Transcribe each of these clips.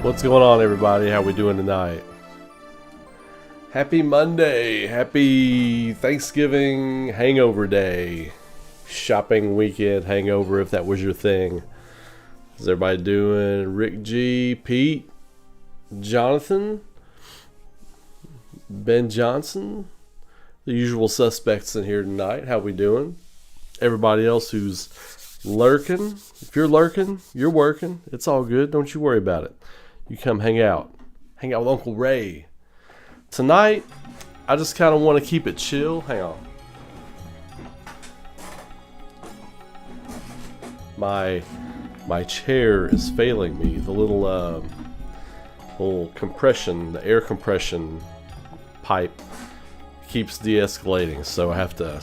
What's going on, everybody? How we doing tonight? Happy Monday. Happy Thanksgiving hangover day. Shopping weekend hangover, if that was your thing. How's everybody doing? Rick G, Pete, Jonathan, Ben Johnson, the usual suspects in here tonight. How we doing? Everybody else who's lurking. If you're lurking, you're working. It's all good. Don't you worry about it. You come hang out. Hang out with Uncle Ray. Tonight, I just kind of want to keep it chill. Hang on. My chair is failing me. The little compression, the air compression pipe keeps de-escalating, so I have to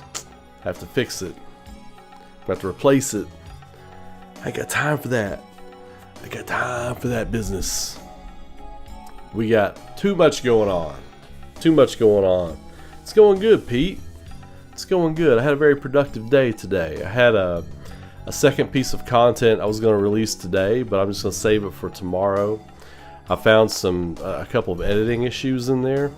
fix it. I have to replace it. I ain't got time for that. I got time for that business. We got too much going on. Too much going on. It's going good, Pete. It's going good. I had a very productive day today. I had a second piece of content I was going to release today, but I'm just going to save it for tomorrow. I found a couple of editing issues in there.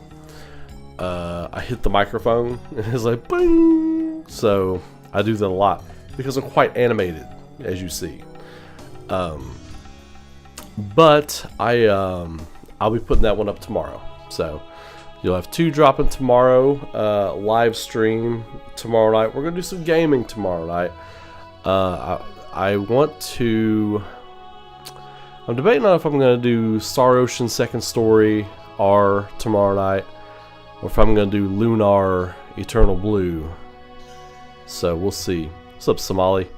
I hit the microphone and it's like boom. So I do that a lot because I'm quite animated, as you see. But I'll be putting that one up tomorrow. So you'll have two dropping tomorrow. Live stream tomorrow night. We're gonna do some gaming tomorrow night. I want to. I'm debating on if I'm gonna do Star Ocean Second Story R tomorrow night, or if I'm gonna do Lunar Eternal Blue. So we'll see. What's up, Somali?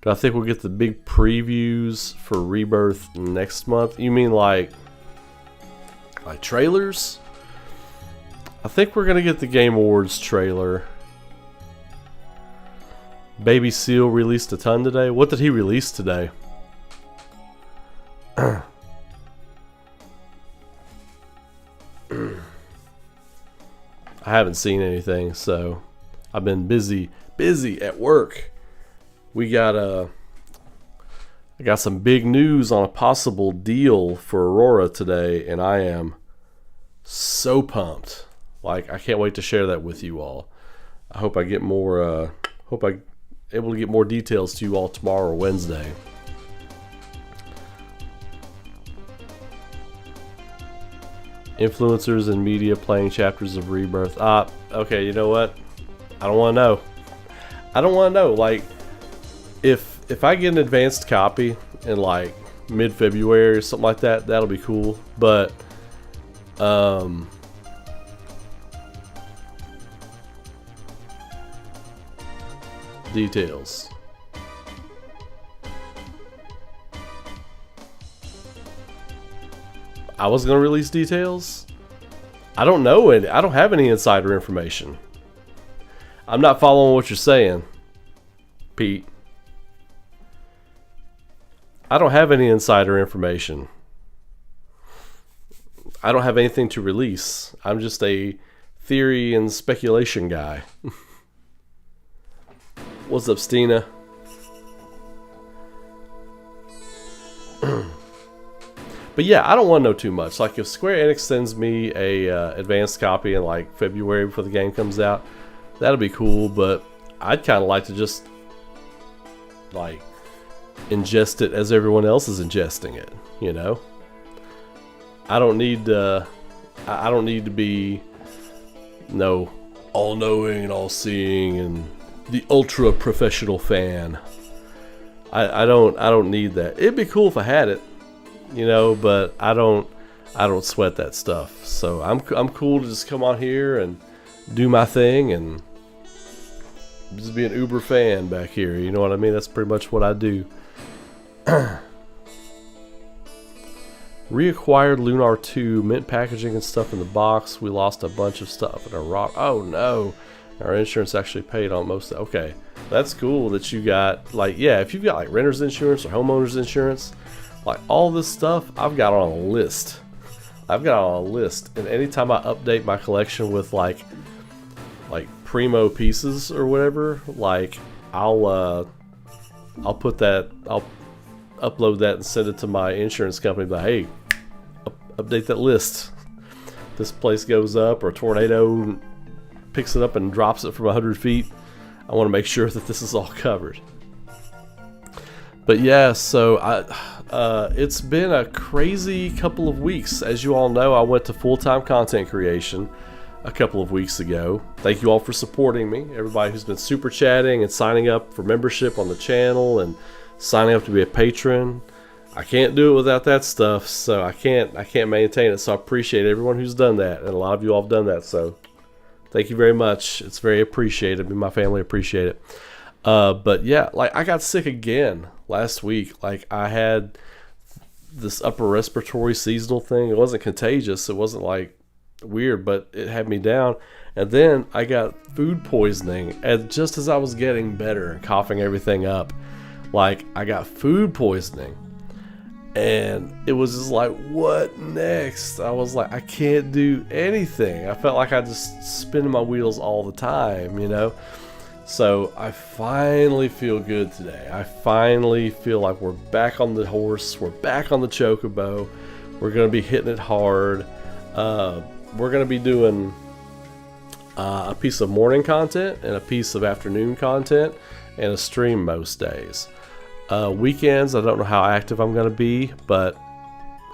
Do I think we'll get the big previews for Rebirth next month? You mean like trailers? I think we're gonna get the Game Awards trailer. Baby Seal released a ton today. What did he release today? I haven't seen anything, so I've been busy at work. I got some big news on a possible deal for Aurora today, and I am so pumped. Like, I can't wait to share that with you all. I hope I get more, able to get more details to you all tomorrow or Wednesday. Influencers and media playing chapters of Rebirth. Okay, you know what? I don't want to know. I don't want to know. Like, if I get an advanced copy in like mid-February or something like that, that'll be cool. But details. I was gonna release details. I don't know it. I don't have any insider information. I'm not following what you're saying, Pete. I don't have any insider information. I don't have anything to release. I'm just a theory and speculation guy. What's up, Stina? But yeah, I don't want to know too much. Like, if Square Enix sends me a advanced copy in like February before the game comes out, that'll be cool. But I'd kind of like to just like ingest it as everyone else is ingesting it, you know. I don't need to be all-knowing and all-seeing and the ultra professional fan. I don't need that. It'd be cool if I had it, you know, but I don't sweat that stuff. So I'm cool to just come on here and do my thing and just be an Uber fan back here. You know what I mean? That's pretty much what I do. Reacquired Lunar 2, mint packaging and stuff in the box. We lost a bunch of stuff in a rock. Oh no, our insurance actually paid on most of it. Okay, that's cool that you got, like, yeah, if you've got like renter's insurance or homeowner's insurance, like all this stuff I've got on a list. And anytime I update my collection with like primo pieces or whatever, like I'll I'll put that, I'll upload that and send it to my insurance company. But hey, update that list. This place goes up, or a tornado picks it up and drops it from 100 feet. I want to make sure that this is all covered. But yeah, so it's been a crazy couple of weeks. As you all know, I went to full-time content creation a couple of weeks ago. Thank you all for supporting me. Everybody who's been super chatting and signing up for membership on the channel and signing up to be a patron. I can't do it without that stuff, so I can't maintain it. So I appreciate everyone who's done that, and a lot of you all have done that. So thank you very much. It's very appreciated. Me and my family appreciate it. But yeah, like I got sick again last week. Like I had this upper respiratory seasonal thing. It wasn't contagious. It wasn't like weird, but it had me down. And then I got food poisoning, and just as I was getting better and coughing everything up, like I got food poisoning. And it was just like, what next? I was like, I can't do anything. I felt like I just spinning my wheels all the time, you know? So I finally feel good today. I finally feel like we're back on the horse. We're back on the chocobo. We're going to be hitting it hard. We're going to be doing a piece of morning content and a piece of afternoon content and a stream most days. Weekends, I don't know how active I'm going to be, but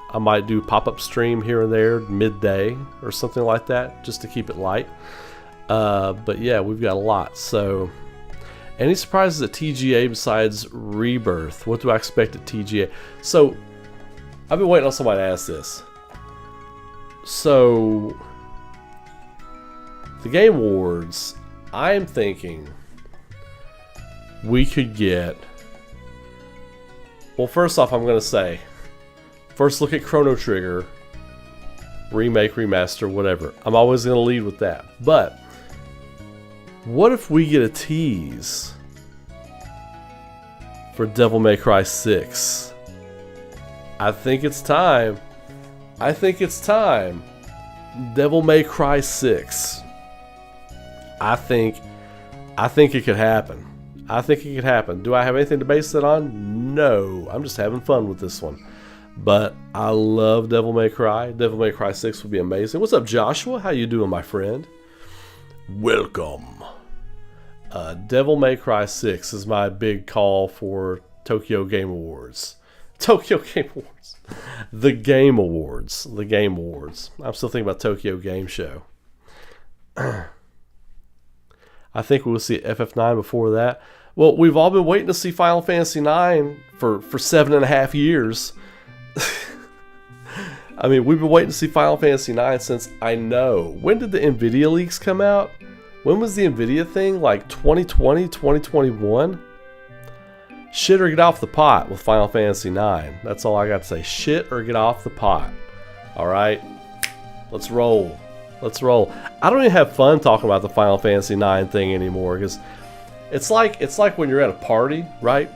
I might do pop-up stream here and there midday or something like that just to keep it light. But yeah, we've got a lot. So any surprises at TGA besides Rebirth? What do I expect at TGA? So I've been waiting on somebody to ask this. So the Game Awards, I'm thinking we could get... Well, first off, I'm going to say, first look at Chrono Trigger, remake, remaster, whatever. I'm always going to lead with that. But what if we get a tease for Devil May Cry 6? I think it's time. I think it's time. Devil May Cry 6. I think it could happen. I think it could happen. Do I have anything to base it on? No. I'm just having fun with this one. But I love Devil May Cry. Devil May Cry 6 would be amazing. What's up, Joshua? How you doing, my friend? Welcome. Devil May Cry 6 is my big call for Tokyo Game Awards. Tokyo Game Awards. The Game Awards. The Game Awards. I'm still thinking about Tokyo Game Show. I think we'll see FF9 before that. Well, we've all been waiting to see Final Fantasy IX for 7.5 years. I mean, we've been waiting to see Final Fantasy IX since, I know. When did the NVIDIA leaks come out? When was the NVIDIA thing? Like 2020, 2021? Shit or get off the pot with Final Fantasy IX. That's all I got to say. Shit or get off the pot. Alright? Let's roll. Let's roll. I don't even have fun talking about the Final Fantasy IX thing anymore, because it's like when you're at a party, right?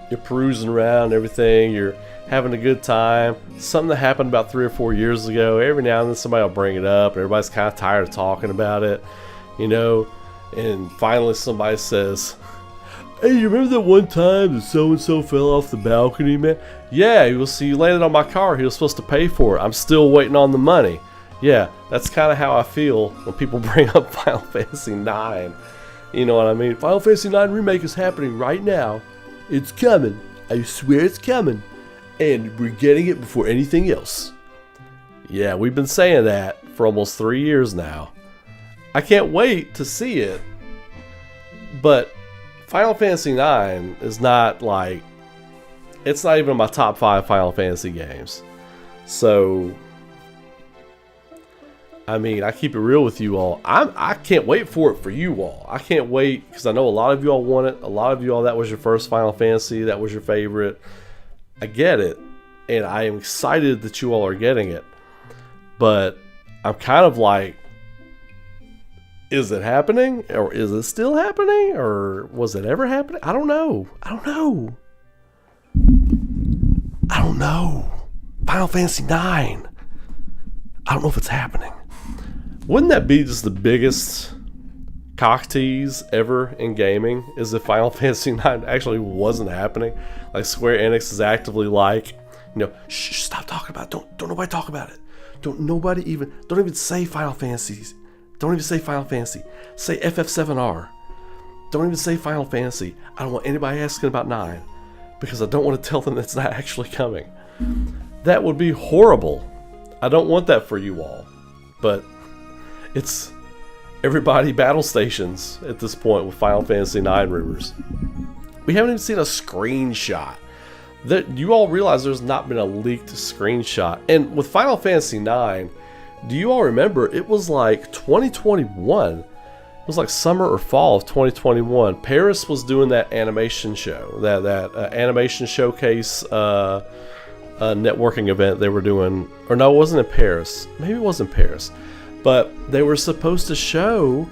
You're perusing around and everything, you're having a good time. Something that happened about 3 or 4 years ago, every now and then somebody will bring it up, and everybody's kind of tired of talking about it, you know? And finally somebody says, hey, you remember that one time that so-and-so fell off the balcony, man? Yeah, he landed on my car. He was supposed to pay for it. I'm still waiting on the money. Yeah, that's kind of how I feel when people bring up Final Fantasy IX. You know what I mean? Final Fantasy IX Remake is happening right now. It's coming. I swear it's coming. And we're getting it before anything else. Yeah, we've been saying that for almost 3 years now. I can't wait to see it. But Final Fantasy IX is not like... It's not even in my top 5 Final Fantasy games. So... I mean, I keep it real with you all. I can't wait for it for you all. I can't wait because I know a lot of you all want it. A lot of you all, that was your first Final Fantasy. That was your favorite. I get it. And I am excited that you all are getting it. But I'm kind of like, is it happening? Or is it still happening? Or was it ever happening? I don't know. I don't know. I don't know. Final Fantasy IX. I don't know if it's happening. Wouldn't that be just the biggest cock tease ever in gaming is if Final Fantasy IX actually wasn't happening. Like Square Enix is actively like, shh, stop talking about it. Don't nobody talk about it. Don't even say Final Fantasies. Don't even say Final Fantasy. Say FF7R. Don't even say Final Fantasy. I don't want anybody asking about 9 because I don't want to tell them it's not actually coming. That would be horrible. I don't want that for you all. But it's everybody battle stations at this point with Final Fantasy IX rumors. We haven't even seen a screenshot. That you all realize there's not been a leaked screenshot. And with Final Fantasy IX, do you all remember it was like 2021? It was like summer or fall of 2021. Paris was doing that animation show, that animation showcase networking event they were doing. Or no, it wasn't in Paris. Maybe it was in Paris. But they were supposed to show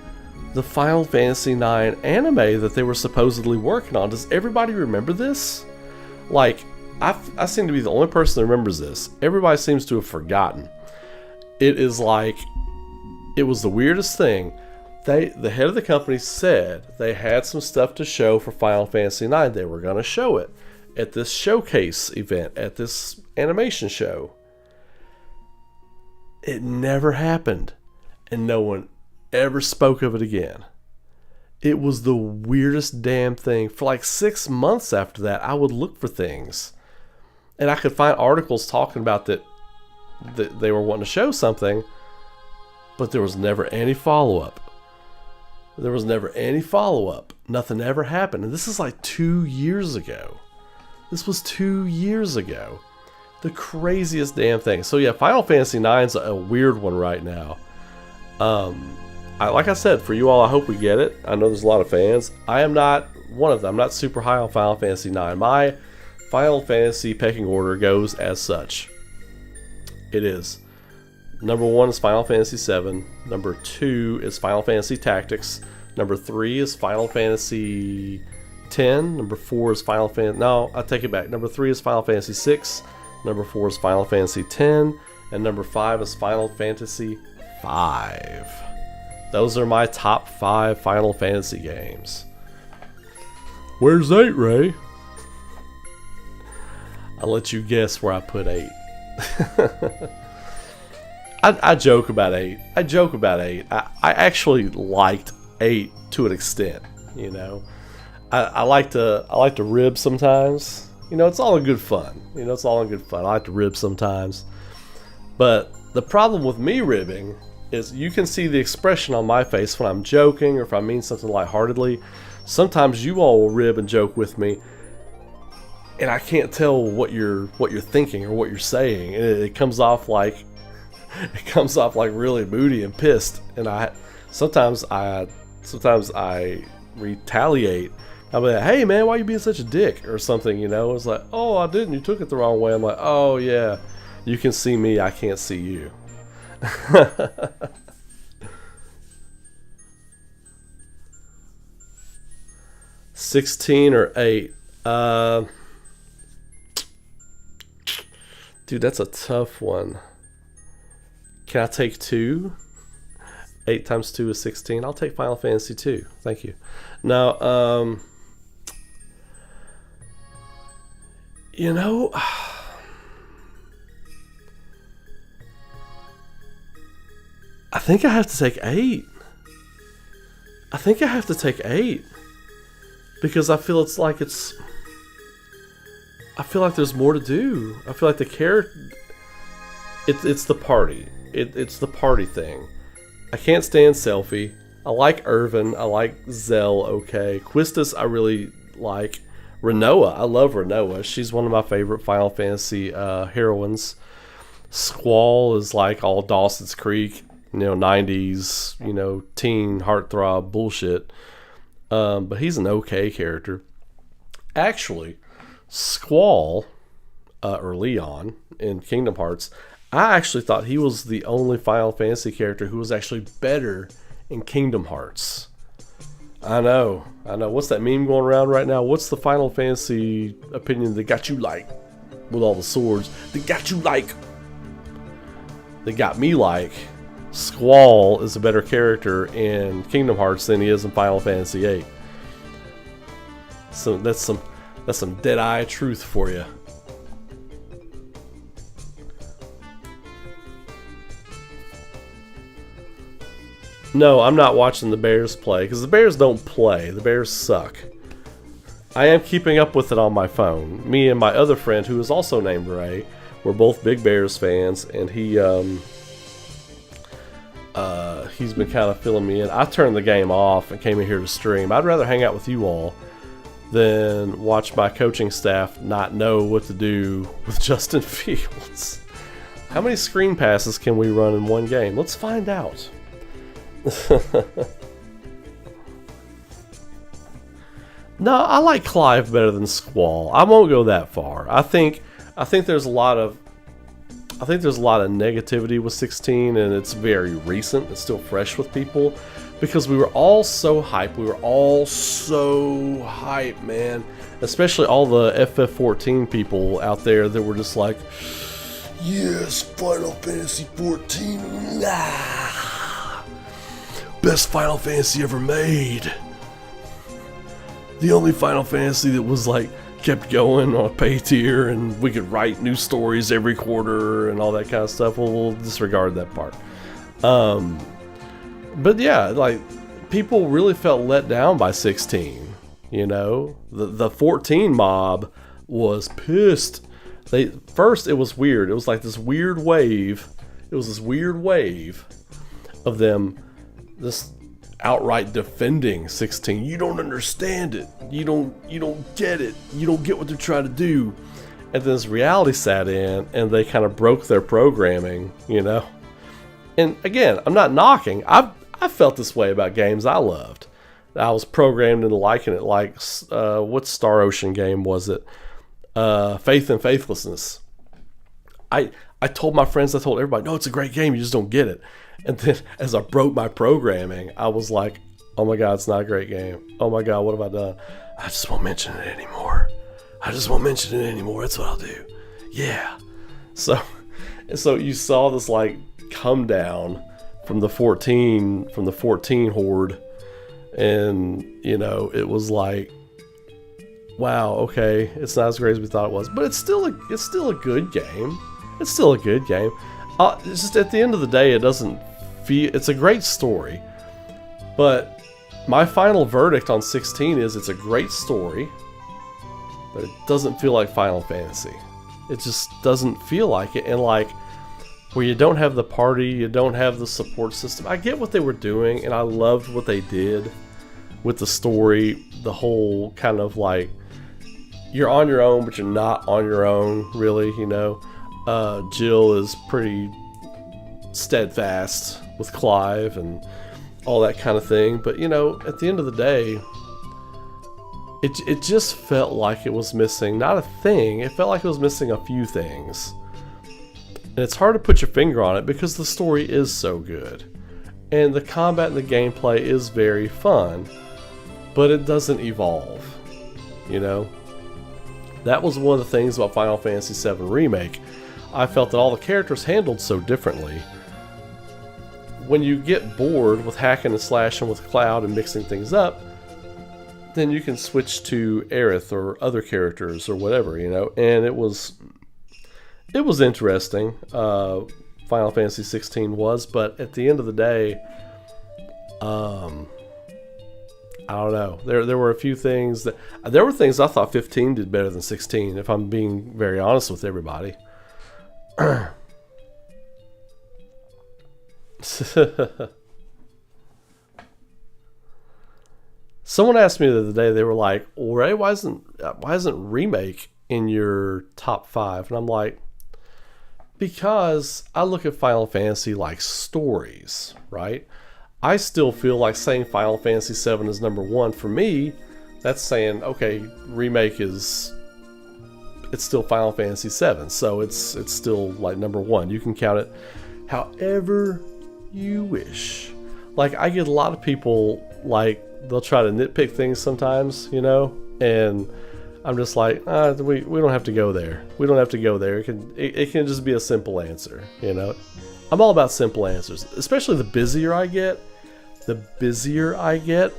the Final Fantasy IX anime that they were supposedly working on. Does everybody remember this? Like, I seem to be the only person that remembers this. Everybody seems to have forgotten. It is like, it was the weirdest thing. The head of the company said they had some stuff to show for Final Fantasy IX. They were going to show it at this showcase event, at this animation show. It never happened, and no one ever spoke of it again. It was the weirdest damn thing. For like 6 months after that, I would look for things, and I could find articles talking about that they were wanting to show something, but there was never any follow-up. Nothing ever happened. And this is like 2 years ago. This was 2 years ago. The craziest damn thing. So yeah, Final Fantasy IX is a weird one right now. Like I said, for you all, I hope we get it. I know there's a lot of fans. I am not one of them. I'm not super high on Final Fantasy IX. My Final Fantasy pecking order goes as such. It is. Number 1 is Final Fantasy VII. Number 2 is Final Fantasy Tactics. Number 3 is Final Fantasy X. Number 4 is Final Fantasy... No, I take it back. Number 3 is Final Fantasy VI. Number 4 is Final Fantasy X. And number 5 is Final Fantasy V. Those are my top 5 Final Fantasy games. Where's 8, Ray? I'll let you guess where I put 8. I joke about 8. I actually liked 8 to an extent, I like to rib sometimes. It's all in good fun. I like to rib sometimes. But the problem with me ribbing is you can see the expression on my face when I'm joking or if I mean something lightheartedly. Sometimes you all will rib and joke with me, and I can't tell what you're thinking or what you're saying, and it comes off like really moody and pissed. And sometimes I retaliate. I'll be like, hey man, why are you being such a dick or something? It's like, oh, I didn't. You took it the wrong way. I'm like, oh yeah, you can see me, I can't see you. 16 or 8. Dude, that's a tough one. Can I take 2? 8 times 2 is 16. I'll take Final Fantasy 2. Thank you. Now, I think I have to take 8. Because I feel I feel like there's more to do. I feel like the character... It's the party. It's the party thing. I can't stand Selphie. I like Irvin. I like Zell, okay. Quistis I really like. Renoa. I love Renoa. She's one of my favorite Final Fantasy heroines. Squall is like all Dawson's Creek, 90s, teen heartthrob bullshit. But he's an okay character. Actually, Squall, or Leon in Kingdom Hearts, I actually thought he was the only Final Fantasy character who was actually better in Kingdom Hearts. I know. What's that meme going around right now? What's the Final Fantasy opinion that got you like, with all the swords, that got you like, that got me like, Squall is a better character in Kingdom Hearts than he is in Final Fantasy VIII. So that's some dead-eye truth for you. No, I'm not watching the Bears play, because the Bears don't play. The Bears suck. I am keeping up with it on my phone. Me and my other friend, who is also named Ray, we're both big Bears fans, and he's been kind of filling me in. I turned the game off and came in here to stream. I'd rather hang out with you all than watch my coaching staff not know what to do with Justin Fields. How many screen passes can we run in one game? Let's find out. No, I like Clive better than Squall. I won't go that far. I think there's a lot of negativity with 16, and it's very recent. It's still fresh with people because we were all so hyped. We were all so hyped, man. Especially all the FF14 people out there that were just like, yes, Final Fantasy 14. Ah. Best Final Fantasy ever made. The only Final Fantasy that was like kept going on a pay tier, and we could write new stories every quarter and all that kind of stuff. Well, we'll disregard that part. But yeah, like people really felt let down by 16. You know, the 14 mob was pissed. First it was weird. It was like this weird wave. It was this weird wave of them this outright defending 16. You don't understand it. You don't get it. You don't get what they're trying to do. And then this reality sat in, and they kind of broke their programming, you know. And again, I'm not knocking. I felt this way about games I loved. I was programmed into liking it. Like what Star Ocean game was it? Faith and Faithlessness. I told my friends, I told everybody, no, it's a great game. You just don't get it. And then as I broke my programming, I was like, oh my God, it's not a great game. Oh my God, what have I done? I just won't mention it anymore. That's what I'll do. Yeah. So you saw this like come down from the 14 horde. And, you know, it was like, wow, okay, it's not as great as we thought it was. But it's still a good game. It's still a good game. It's just at the end of the day, it doesn't feel... It's a great story. But my final verdict on 16 is it's a great story, but it doesn't feel like Final Fantasy. It just doesn't feel like it. And like, where you don't have the party, you don't have the support system. I get what they were doing, and I loved what they did with the story. The whole kind of like, you're on your own, but you're not on your own, really, you know. Jill is pretty steadfast with Clive and all that kind of thing. But, you know, at the end of the day, it just felt like it was missing, not a thing, it felt like it was missing a few things. And it's hard to put your finger on it because the story is so good. And the combat and the gameplay is very fun, but it doesn't evolve, you know? That was one of the things about Final Fantasy VII Remake. I felt that all the characters handled so differently. When you get bored with hacking and slashing with Cloud and mixing things up, then you can switch to Aerith or other characters or whatever, you know. And it was interesting. Final Fantasy 16 was, but at the end of the day, I don't know. There were a few things that there were things I thought 15 did better than 16. If I'm being very honest with everybody. Someone asked me the other day. They were like, well, "Ray, why isn't Remake in your top 5?" And I'm like, because I look at Final Fantasy like stories, right? I still feel like saying Final Fantasy VII is number 1 for me. That's saying, okay, Remake it's still Final Fantasy VII, so it's still like number 1. You can count it however you wish. Like, I get a lot of people, like, they'll try to nitpick things sometimes, you know, and I'm just like, we don't have to go there. We don't have to go there. It can just be a simple answer, you know. I'm all about simple answers, especially the busier I get. The busier I get.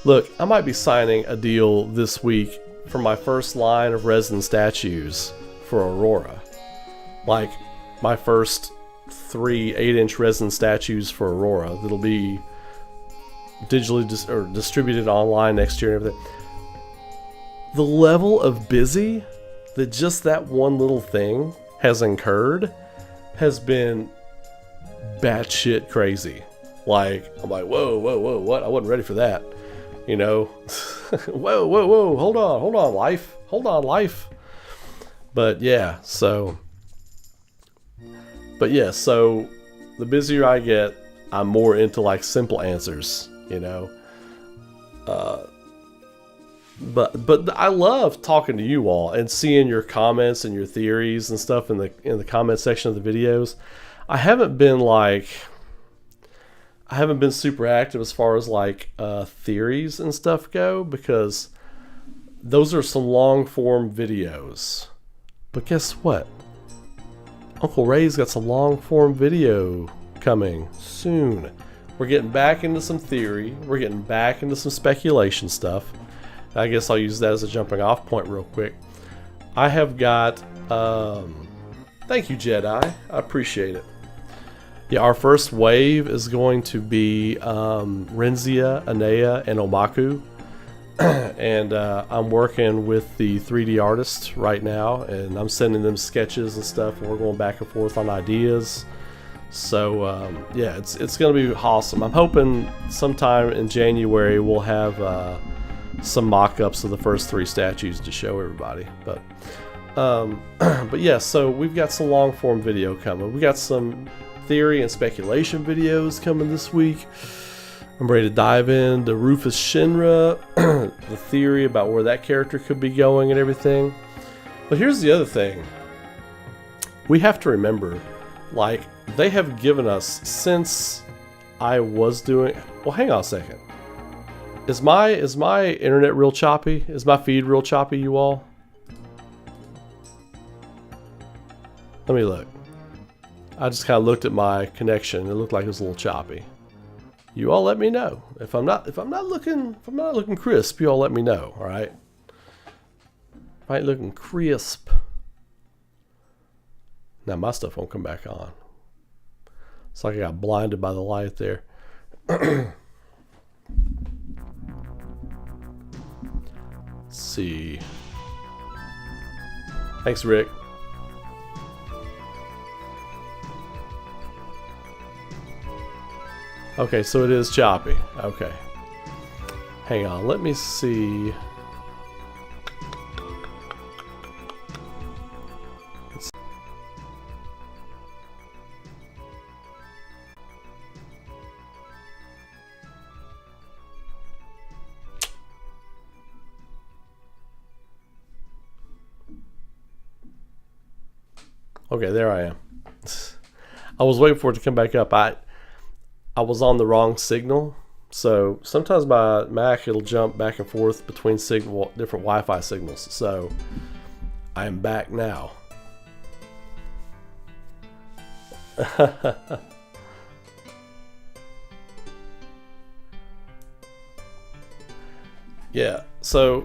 Look, I might be signing a deal this week for my first line of resin statues for Aurora. Like, my first 3 8-inch resin statues for Aurora that'll be digitally distributed online next year and everything. The level of busy that just that one little thing has incurred has been batshit crazy. Like, I'm like, whoa, what? I wasn't ready for that. You know? whoa, hold on, life. But yeah, so the busier I get, I'm more into like simple answers, you know? But I love talking to you all and seeing your comments and your theories and stuff in the comment section of the videos. I haven't been super active as far as like theories and stuff go, because those are some long form videos. But guess what? Uncle Ray's got some long form video coming soon. We're getting back into some theory. We're getting back into some speculation stuff. I guess I'll use that as a jumping off point real quick. I have got, thank you, Jedi. I appreciate it. Yeah, our first wave is going to be Renzia, Anea, and Omaku. And I'm working with the 3D artist right now, and I'm sending them sketches and stuff, and we're going back and forth on ideas. So yeah, it's going to be awesome. I'm hoping sometime in January we'll have some mock-ups of the first 3 statues to show everybody. But yeah, so we've got some long-form video coming. We got some theory and speculation videos coming this week. I'm ready to dive into Rufus Shinra, the theory about where that character could be going and everything. But here's the other thing. We have to remember, like, they have given us since I was doing... Well, hang on a second. Is my internet real choppy? Is my feed real choppy, you all? Let me look. I just kind of looked at my connection. It looked like it was a little choppy. You all let me know. If I'm not looking crisp, you all let me know, all right? If I ain't looking crisp. Now my stuff won't come back on. It's like I got blinded by the light there. Let's see. Thanks, Rick. Okay, so it is choppy. Okay. Hang on, let me see. Okay, there I am. I was waiting for it to come back up. I was on the wrong signal, so sometimes my Mac it'll jump back and forth between different Wi-Fi signals. So I am back now. Yeah. So,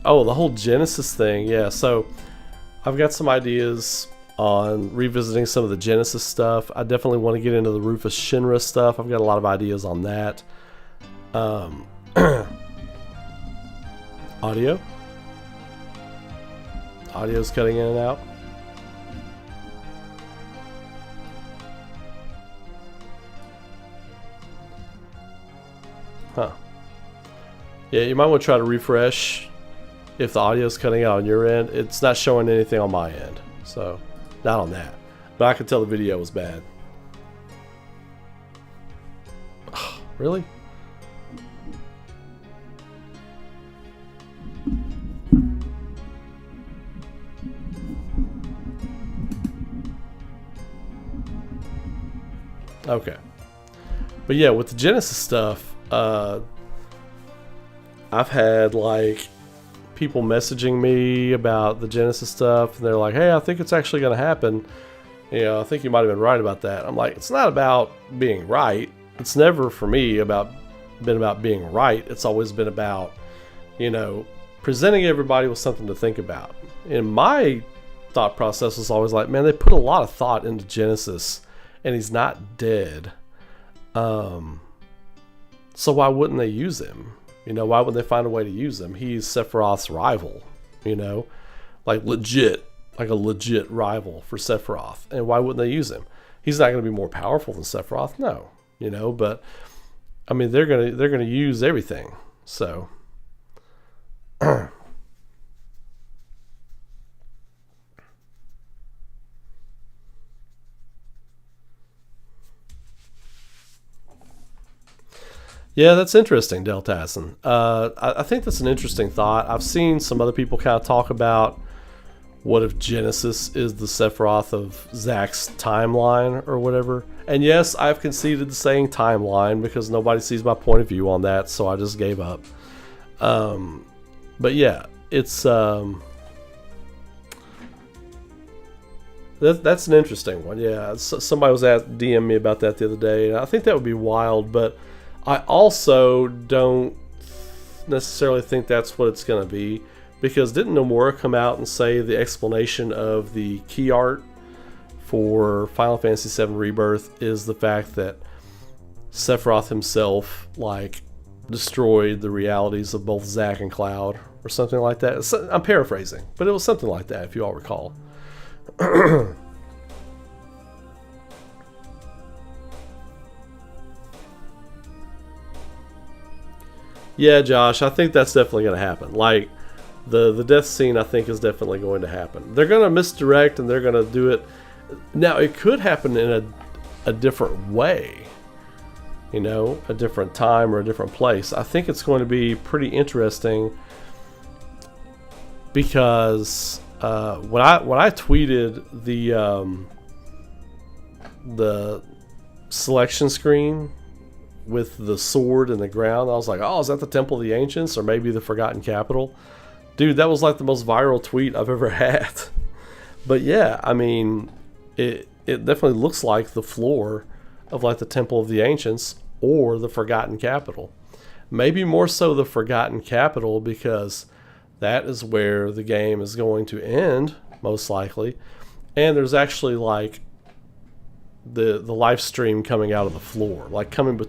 oh, the whole Genesis thing. Yeah. So I've got some ideas on revisiting some of the Genesis stuff. I definitely want to get into the Rufus Shinra stuff. I've got a lot of ideas on that. Audio? Audio's cutting in and out. Huh. Yeah, you might want to try to refresh if the audio's cutting out on your end. It's not showing anything on my end, so not on that. But I could tell the video was bad. Really? Okay. But yeah, with the Genesis stuff, I've had like people messaging me about the Genesis stuff, and they're like, hey, I think it's actually going to happen. You know, I think you might have been right about that. I'm like, it's not about being right. It's never for me been about being right. It's always been about, you know, presenting everybody with something to think about. And my thought process was always like, man, they put a lot of thought into Genesis, and he's not dead. So why wouldn't they use him? You know, why wouldn't they find a way to use him? He's Sephiroth's rival, you know, like a legit rival for Sephiroth. And why wouldn't they use him? He's not going to be more powerful than Sephiroth, no, you know. But I mean, they're gonna use everything. So yeah, that's interesting, Deltassin. I think that's an interesting thought. I've seen some other people kind of talk about what if Genesis is the Sephiroth of Zack's timeline or whatever. And yes, I've conceded to saying timeline because nobody sees my point of view on that, so I just gave up. But yeah, it's that's an interesting one. Yeah, somebody was DM me about that the other day, and I think that would be wild, but I also don't necessarily think that's what it's going to be, because didn't Nomura come out and say the explanation of the key art for Final Fantasy VII Rebirth is the fact that Sephiroth himself like destroyed the realities of both Zack and Cloud or something like that? I'm paraphrasing, but it was something like that if you all recall. Yeah, Josh, I think that's definitely going to happen. Like, the death scene, I think, is definitely going to happen. They're going to misdirect, and they're going to do it. Now, it could happen in a different way. You know, a different time or a different place. I think it's going to be pretty interesting because when I tweeted the selection screen with the sword in the ground, I was like, oh, is that the Temple of the Ancients or maybe the Forgotten Capital? Dude, that was like the most viral tweet I've ever had. But yeah, I mean, it definitely looks like the floor of like the Temple of the Ancients or the Forgotten Capital. Maybe more so the Forgotten Capital, because that is where the game is going to end, most likely. And there's actually like the live stream coming out of the floor, like coming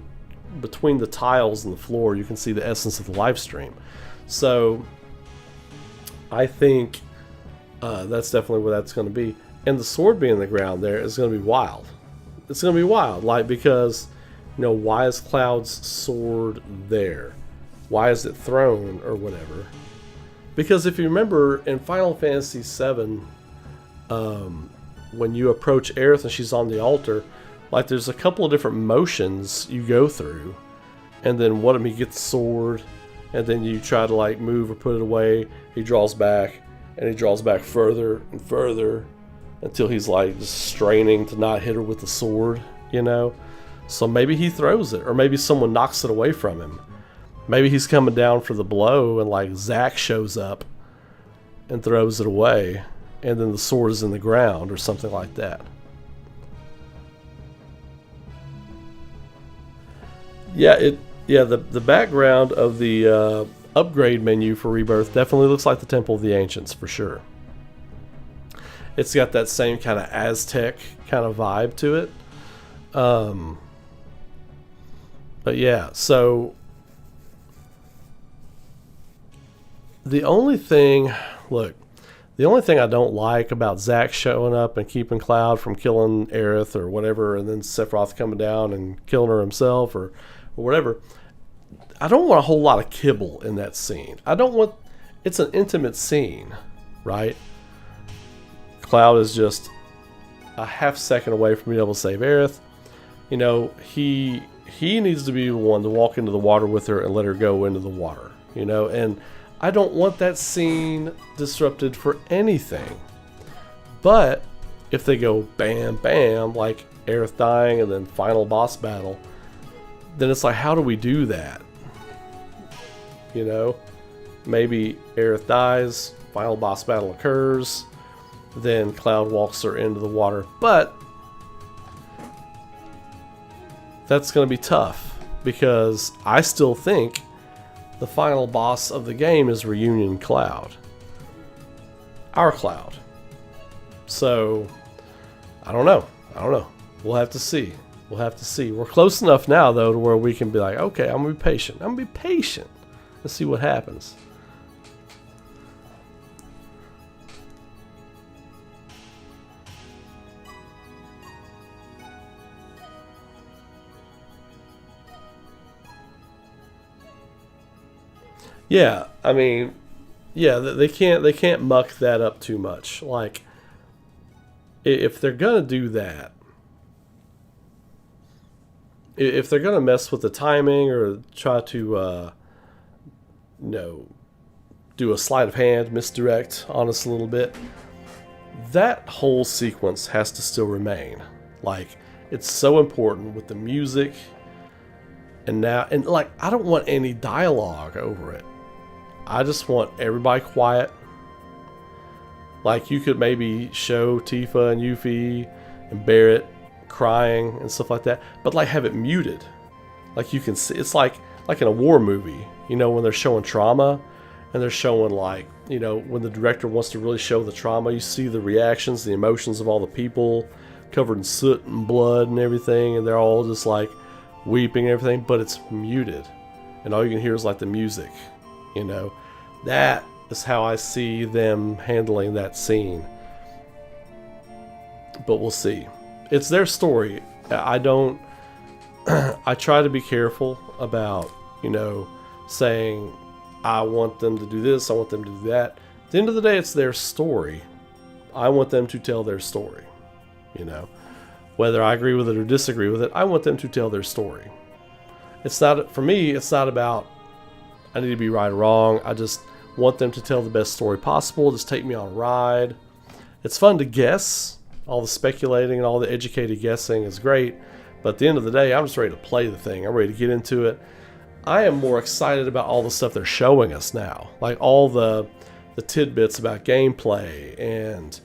between the tiles and the floor. You can see the essence of the live stream. So I think that's definitely where that's going to be. And the sword being in the ground there is going to be wild. It's going to be wild, like, because, you know, why is Cloud's sword there? Why is it thrown or whatever? Because if you remember in Final Fantasy VII, when you approach Aerith and she's on the altar, like, there's a couple of different motions you go through, and then one of them, he gets the sword, and then you try to like move or put it away. He draws back, and he draws back further and further until he's like just straining to not hit her with the sword, you know? So maybe he throws it, or maybe someone knocks it away from him. Maybe he's coming down for the blow, and like Zack shows up and throws it away, and then the sword is in the ground or something like that. Yeah, the background of the upgrade menu for Rebirth definitely looks like the Temple of the Ancients for sure. It's got that same kind of Aztec kind of vibe to it. But yeah, so the only thing I don't like about Zack showing up and keeping Cloud from killing Aerith or whatever, and then Sephiroth coming down and killing her himself or whatever, I don't want a whole lot of kibble in that scene. It's an intimate scene, right? Cloud is just a half second away from being able to save Aerith. You know, he needs to be the one to walk into the water with her and let her go into the water, you know, and I don't want that scene disrupted for anything. But if they go bam, bam, like Aerith dying and then final boss battle, then it's like, how do we do that? You know, maybe Aerith dies, final boss battle occurs, then Cloud walks her into the water. But that's going to be tough because I still think the final boss of the game is Reunion Cloud. Our Cloud. So, I don't know. We'll have to see. We're close enough now, though, to where we can be like, okay, I'm going to be patient. Let's see what happens. Yeah, I mean, yeah, they can't muck that up too much. Like, if they're gonna do that, if they're gonna mess with the timing or try to, do a sleight of hand, misdirect on us a little bit, that whole sequence has to still remain. Like, it's so important with the music, and like, I don't want any dialogue over it. I just want everybody quiet. Like, you could maybe show Tifa and Yuffie and Barrett crying and stuff like that, but like have it muted. Like, you can see, it's like in a war movie, when they're showing trauma and they're showing, like, when the director wants to really show the trauma, you see the reactions, the emotions of all the people covered in soot and blood and everything, and they're all just like weeping and everything, but it's muted, and all you can hear is like the music. That is how I see them handling that scene. But we'll see. It's their story. I try to be careful about, saying, I want them to do this, I want them to do that. At the end of the day, it's their story. I want them to tell their story. Whether I agree with it or disagree with it, I want them to tell their story. For me, it's not about I need to be right or wrong. I just want them to tell the best story possible. Just take me on a ride. It's fun to guess. All the speculating and all the educated guessing is great. But at the end of the day, I'm just ready to play the thing. I'm ready to get into it. I am more excited about all the stuff they're showing us now. Like all the tidbits about gameplay and,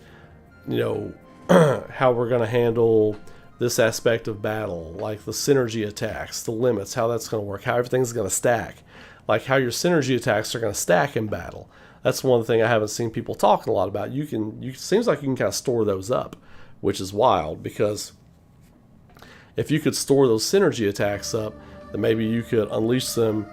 how we're going to handle this aspect of battle. Like the synergy attacks, the limits, how that's going to work, how everything's going to stack. Like how your synergy attacks are going to stack in battle. That's one thing I haven't seen people talking a lot about. Seems like you can kind of store those up, which is wild, because if you could store those synergy attacks up, then maybe you could unleash them,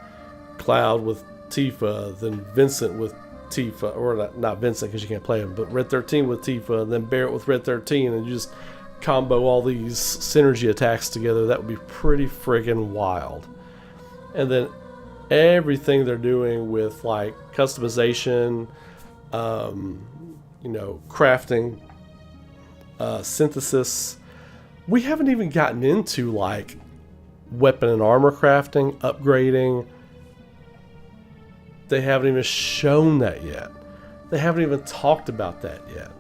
Cloud with Tifa, then Vincent with Tifa, or not Vincent because you can't play him, but Red 13 with Tifa, and then Barrett with Red 13, and you just combo all these synergy attacks together. That would be pretty friggin' wild. And then everything they're doing with like customization, crafting, synthesis. We haven't even gotten into like weapon and armor crafting, upgrading. They haven't even shown that yet. They haven't even talked about that yet.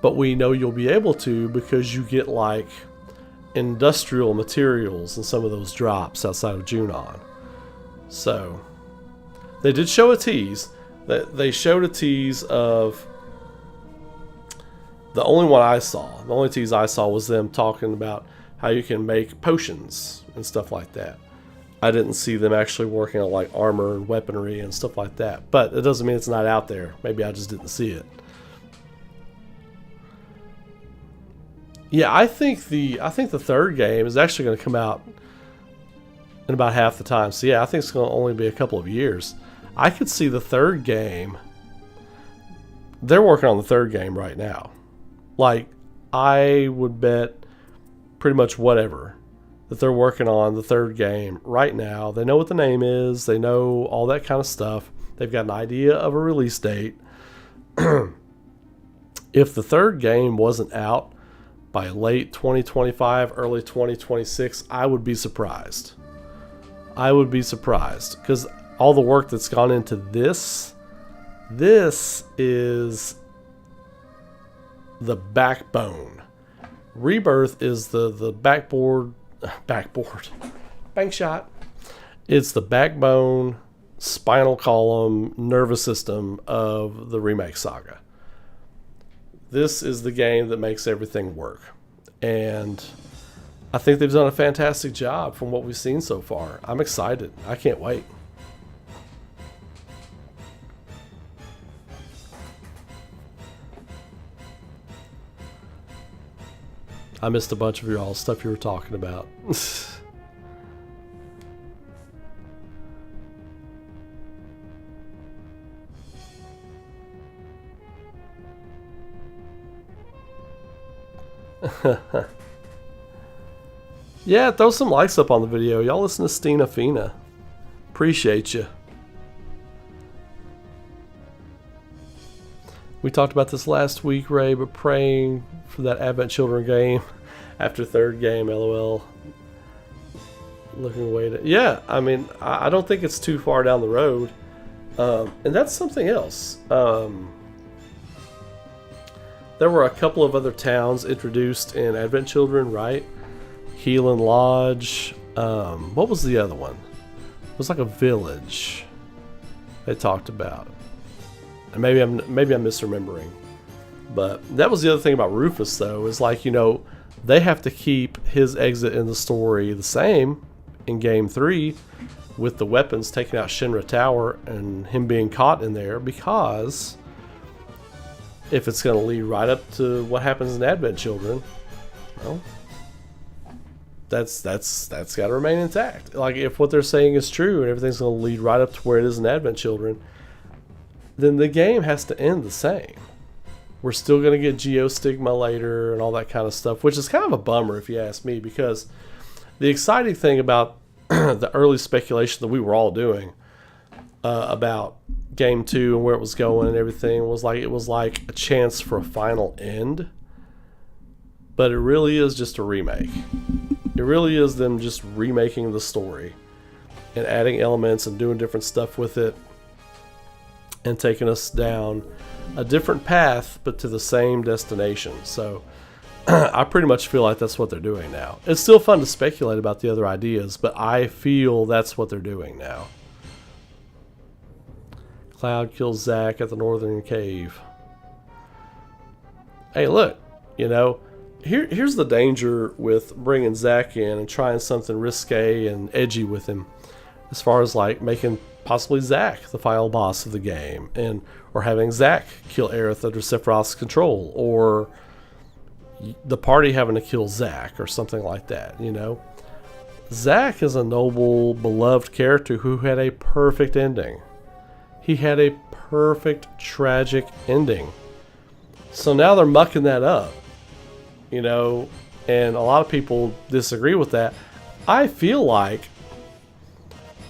But we know you'll be able to, because you get like industrial materials in some of those drops outside of Junon. So, they did show a tease. They showed a tease of... The only tease I saw was them talking about how you can make potions and stuff like that. I didn't see them actually working on like armor and weaponry and stuff like that. But it doesn't mean it's not out there. Maybe I just didn't see it. Yeah, I think the third game is actually going to come out in about half the time. So yeah, I think it's going to only be a couple of years. I could see the third game. They're working on the third game right now. Like, I would bet pretty much whatever that they're working on the third game right now. They know what the name is. They know all that kind of stuff. They've got an idea of a release date. If the third game wasn't out by late 2025, early 2026, I would be surprised. I would be surprised, because all the work that's gone into this is the backbone. Rebirth is the backboard, bank shot. It's the backbone, spinal column, nervous system of the remake saga. This is the game that makes everything work. And I think they've done a fantastic job from what we've seen so far. I'm excited. I can't wait. I missed a bunch of your all stuff you were talking about. Yeah, throw some likes up on the video. Y'all listen to Stina Fina. Appreciate you. We talked about this last week, Ray, but praying for that Advent Children game after third game, LOL. Looking away to... Yeah, I mean, I don't think it's too far down the road. And that's something else. There were a couple of other towns introduced in Advent Children, right? Heelan Lodge. What was the other one? It was like a village they talked about. And maybe I'm misremembering. But that was the other thing about Rufus, though, is like, you know, they have to keep his exit in the story the same in Game 3 with the weapons taking out Shinra Tower and him being caught in there, because if it's going to lead right up to what happens in Advent Children, well, that's got to remain intact. Like, if what they're saying is true and everything's going to lead right up to where it is in Advent Children, then the game has to end the same. We're still going to get Geostigma later and all that kind of stuff, which is kind of a bummer if you ask me, because the exciting thing about the early speculation that we were all doing about Game 2 and where it was going and everything was like, it was like a chance for a final end. But it really is just a remake. It really is them just remaking the story and adding elements and doing different stuff with it and taking us down a different path but to the same destination. So I pretty much feel like that's what they're doing now. It's still fun to speculate about the other ideas, but I feel that's what they're doing now. Cloud kills Zack at the Northern Cave. Hey, look, you know, here's the danger with bringing Zack in and trying something risque and edgy with him, as far as like making possibly Zack the final boss of the game, and or having Zack kill Aerith under Sephiroth's control, or the party having to kill Zack or something like that, you know. Zack is a noble, beloved character who had a perfect ending. He had a perfect, tragic ending. So now they're mucking that up, you know, and a lot of people disagree with that. I feel like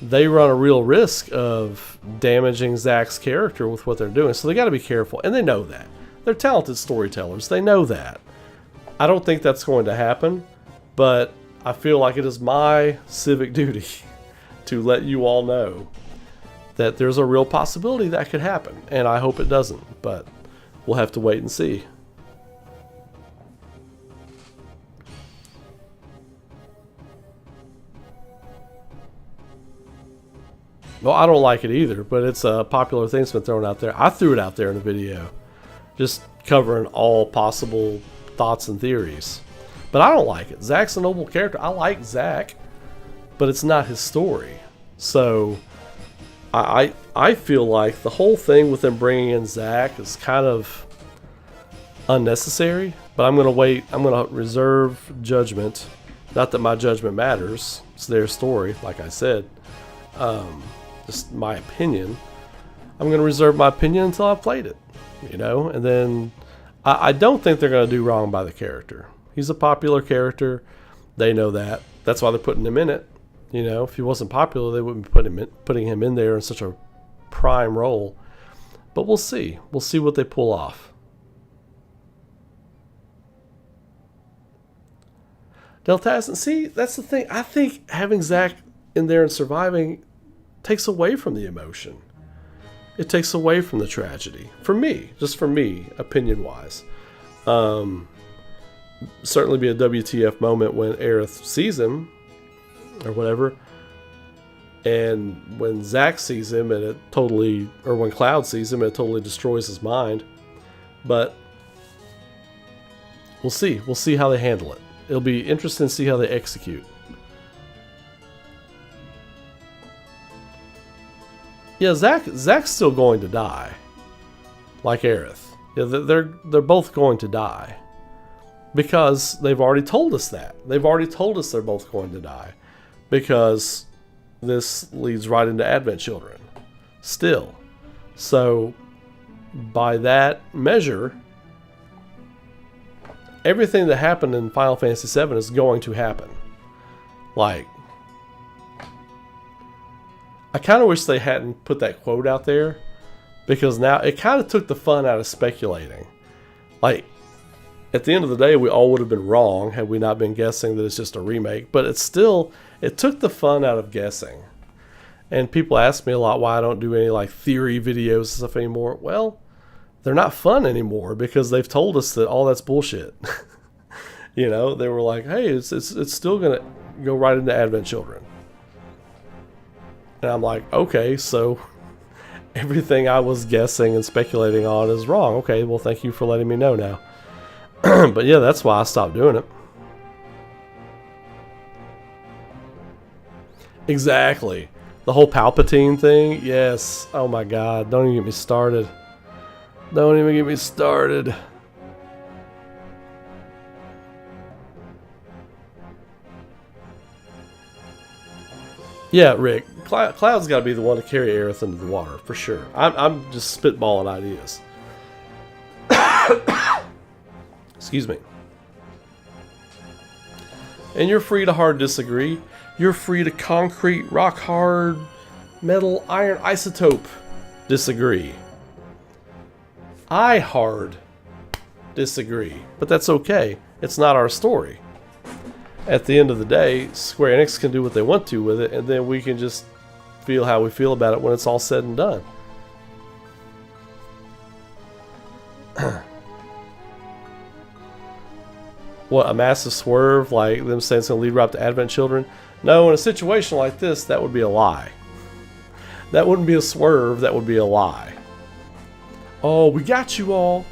they run a real risk of damaging Zack's character with what they're doing. So they got to be careful. And they know that. They're talented storytellers. They know that. I don't think that's going to happen. But I feel like it is my civic duty to let you all know that there's a real possibility that could happen. And I hope it doesn't. But we'll have to wait and see. Well, I don't like it either, but it's a popular thing that's been thrown out there. I threw it out there in a video, just covering all possible thoughts and theories. But I don't like it. Zack's a noble character. I like Zack, but it's not his story. So I feel like the whole thing with them bringing in Zack is kind of unnecessary. But I'm going to wait. I'm going to reserve judgment. Not that my judgment matters. It's their story, like I said. Just my opinion. I'm going to reserve my opinion until I've played it, you know. And then I don't think they're going to do wrong by the character. He's a popular character. They know that. That's why they're putting him in it. You know, if he wasn't popular, they wouldn't be putting him in there in such a prime role. But we'll see. We'll see what they pull off. Deltazin, see, that's the thing. I think having Zack in there and surviving takes away from the emotion. It takes away from the tragedy. For me, just for me, opinion-wise. Certainly be a WTF moment when Aerith sees him, or whatever. And when Zack sees him, and it totally, or when Cloud sees him, it totally destroys his mind. But We'll see. We'll see how they handle it. It'll be interesting to see how they execute. Yeah, Zach's still going to die, like Aerith. Yeah, they're both going to die because they've already told us that. They've already told us they're both going to die because this leads right into Advent Children. Still, so by that measure, everything that happened in Final Fantasy VII is going to happen. Like, I kind of wish they hadn't put that quote out there, because now it kind of took the fun out of speculating. Like, at the end of the day, we all would have been wrong had we not been guessing that it's just a remake, but it took the fun out of guessing. And people ask me a lot why I don't do any like theory videos and stuff anymore. Well, they're not fun anymore because they've told us that all that's bullshit. You know, they were like, hey, it's still going to go right into Advent Children. And I'm like, okay, so everything I was guessing and speculating on is wrong. Okay, well, thank you for letting me know now. But yeah, that's why I stopped doing it. Exactly. The whole Palpatine thing, yes. Oh my God, don't even get me started. Don't even get me started. Yeah, Rick, Cloud's got to be the one to carry Aerith into the water, for sure. I'm just spitballing ideas. Excuse me. And you're free to hard disagree. You're free to concrete, rock hard, metal, iron, isotope disagree. I hard disagree. But that's okay. It's not our story. At the end of the day, Square Enix can do what they want to with it, and then we can just feel how we feel about it when it's all said and done. What, a massive swerve, like them saying it's going to lead right up to Advent Children? No, in a situation like this, that would be a lie. That wouldn't be a swerve, that would be a lie. Oh, we got you all.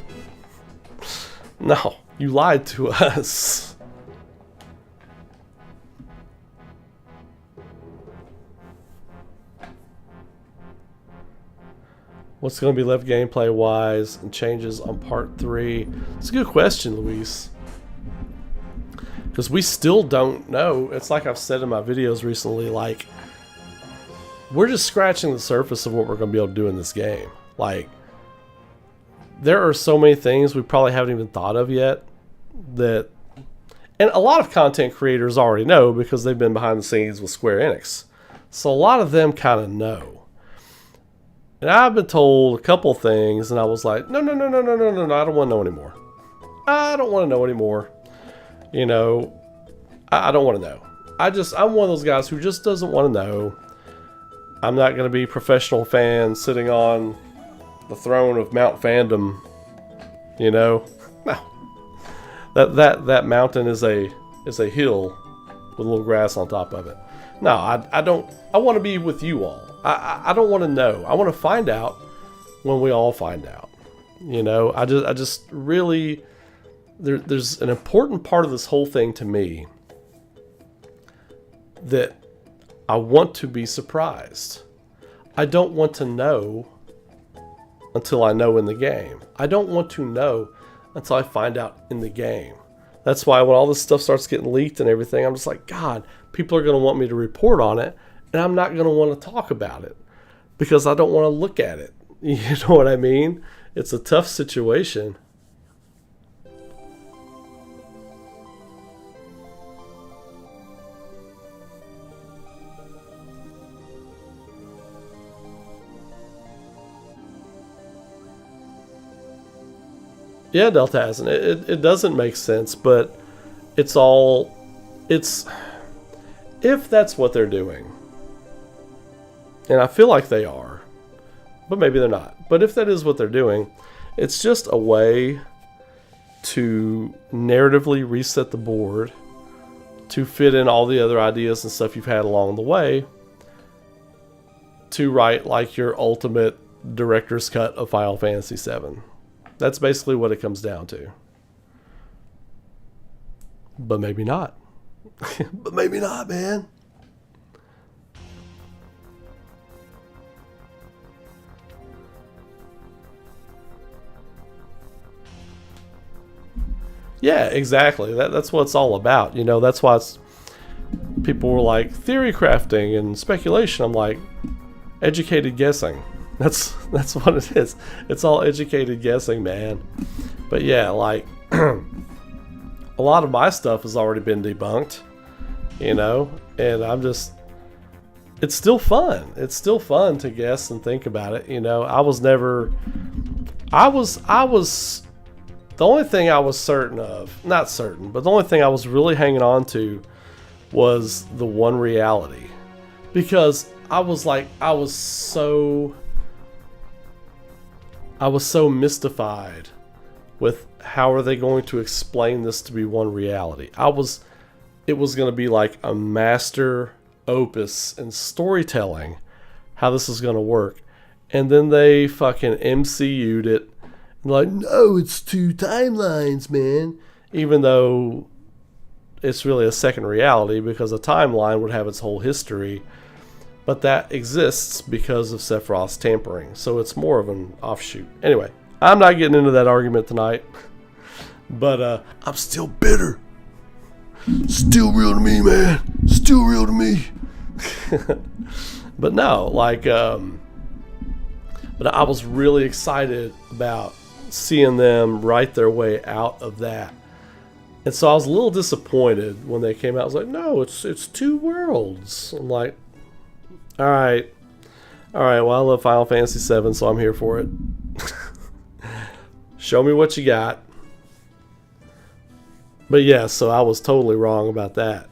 No, you lied to us. What's going to be left gameplay-wise and changes on Part 3? It's a good question, Luis. Because we still don't know. It's like I've said in my videos recently, like, we're just scratching the surface of what we're going to be able to do in this game. Like, there are so many things we probably haven't even thought of yet that... And a lot of content creators already know because they've been behind the scenes with Square Enix. So a lot of them kind of know. And I've been told a couple things, and I was like, no, I don't want to know anymore. I don't want to know anymore. You know, I don't want to know. I'm one of those guys who just doesn't want to know. I'm not going to be a professional fan sitting on the throne of Mount Fandom. You know, no. That mountain is a hill with a little grass on top of it. No, I don't. I want to be with you all. I don't want to know. I want to find out when we all find out. You know, I just really, there's an important part of this whole thing to me that I want to be surprised. I don't want to know until I know in the game. I don't want to know until I find out in the game. That's why when all this stuff starts getting leaked and everything, I'm just like, God, people are going to want me to report on it. And I'm not going to want to talk about it because I don't want to look at it. You know what I mean? It's a tough situation. Yeah, Delta hasn't. It doesn't make sense, but it's if that's what they're doing. And I feel like they are, but maybe they're not. But if that is what they're doing, it's just a way to narratively reset the board to fit in all the other ideas and stuff you've had along the way to write like your ultimate director's cut of Final Fantasy VII. That's basically what it comes down to. But maybe not. But maybe not, man. Yeah, exactly. That's what it's all about. You know, that's why people were like theory crafting and speculation. I'm like, educated guessing. That's what it is. It's all educated guessing, man. But yeah, like a lot of my stuff has already been debunked, you know, and it's still fun. It's still fun to guess and think about it. You know, I was the only thing I was certain of, not certain, but the only thing I was really hanging on to was the one reality. Because I was so mystified with how are they going to explain this to be one reality. It was going to be like a master opus in storytelling, how this is going to work. And then they fucking MCU'd it. Like, no, it's 2 timelines, man. Even though it's really a second reality because a timeline would have its whole history. But that exists because of Sephiroth's tampering. So it's more of an offshoot. Anyway, I'm not getting into that argument tonight. But I'm still bitter. Still real to me, man. Still real to me. But no, like, but I was really excited about seeing them write their way out of that. And so I was a little disappointed when they came out. I was like, no, it's 2 worlds. I'm like, all right, well, I love Final Fantasy VII, so I'm here for it. Show me what you got. But yeah, so I was totally wrong about that.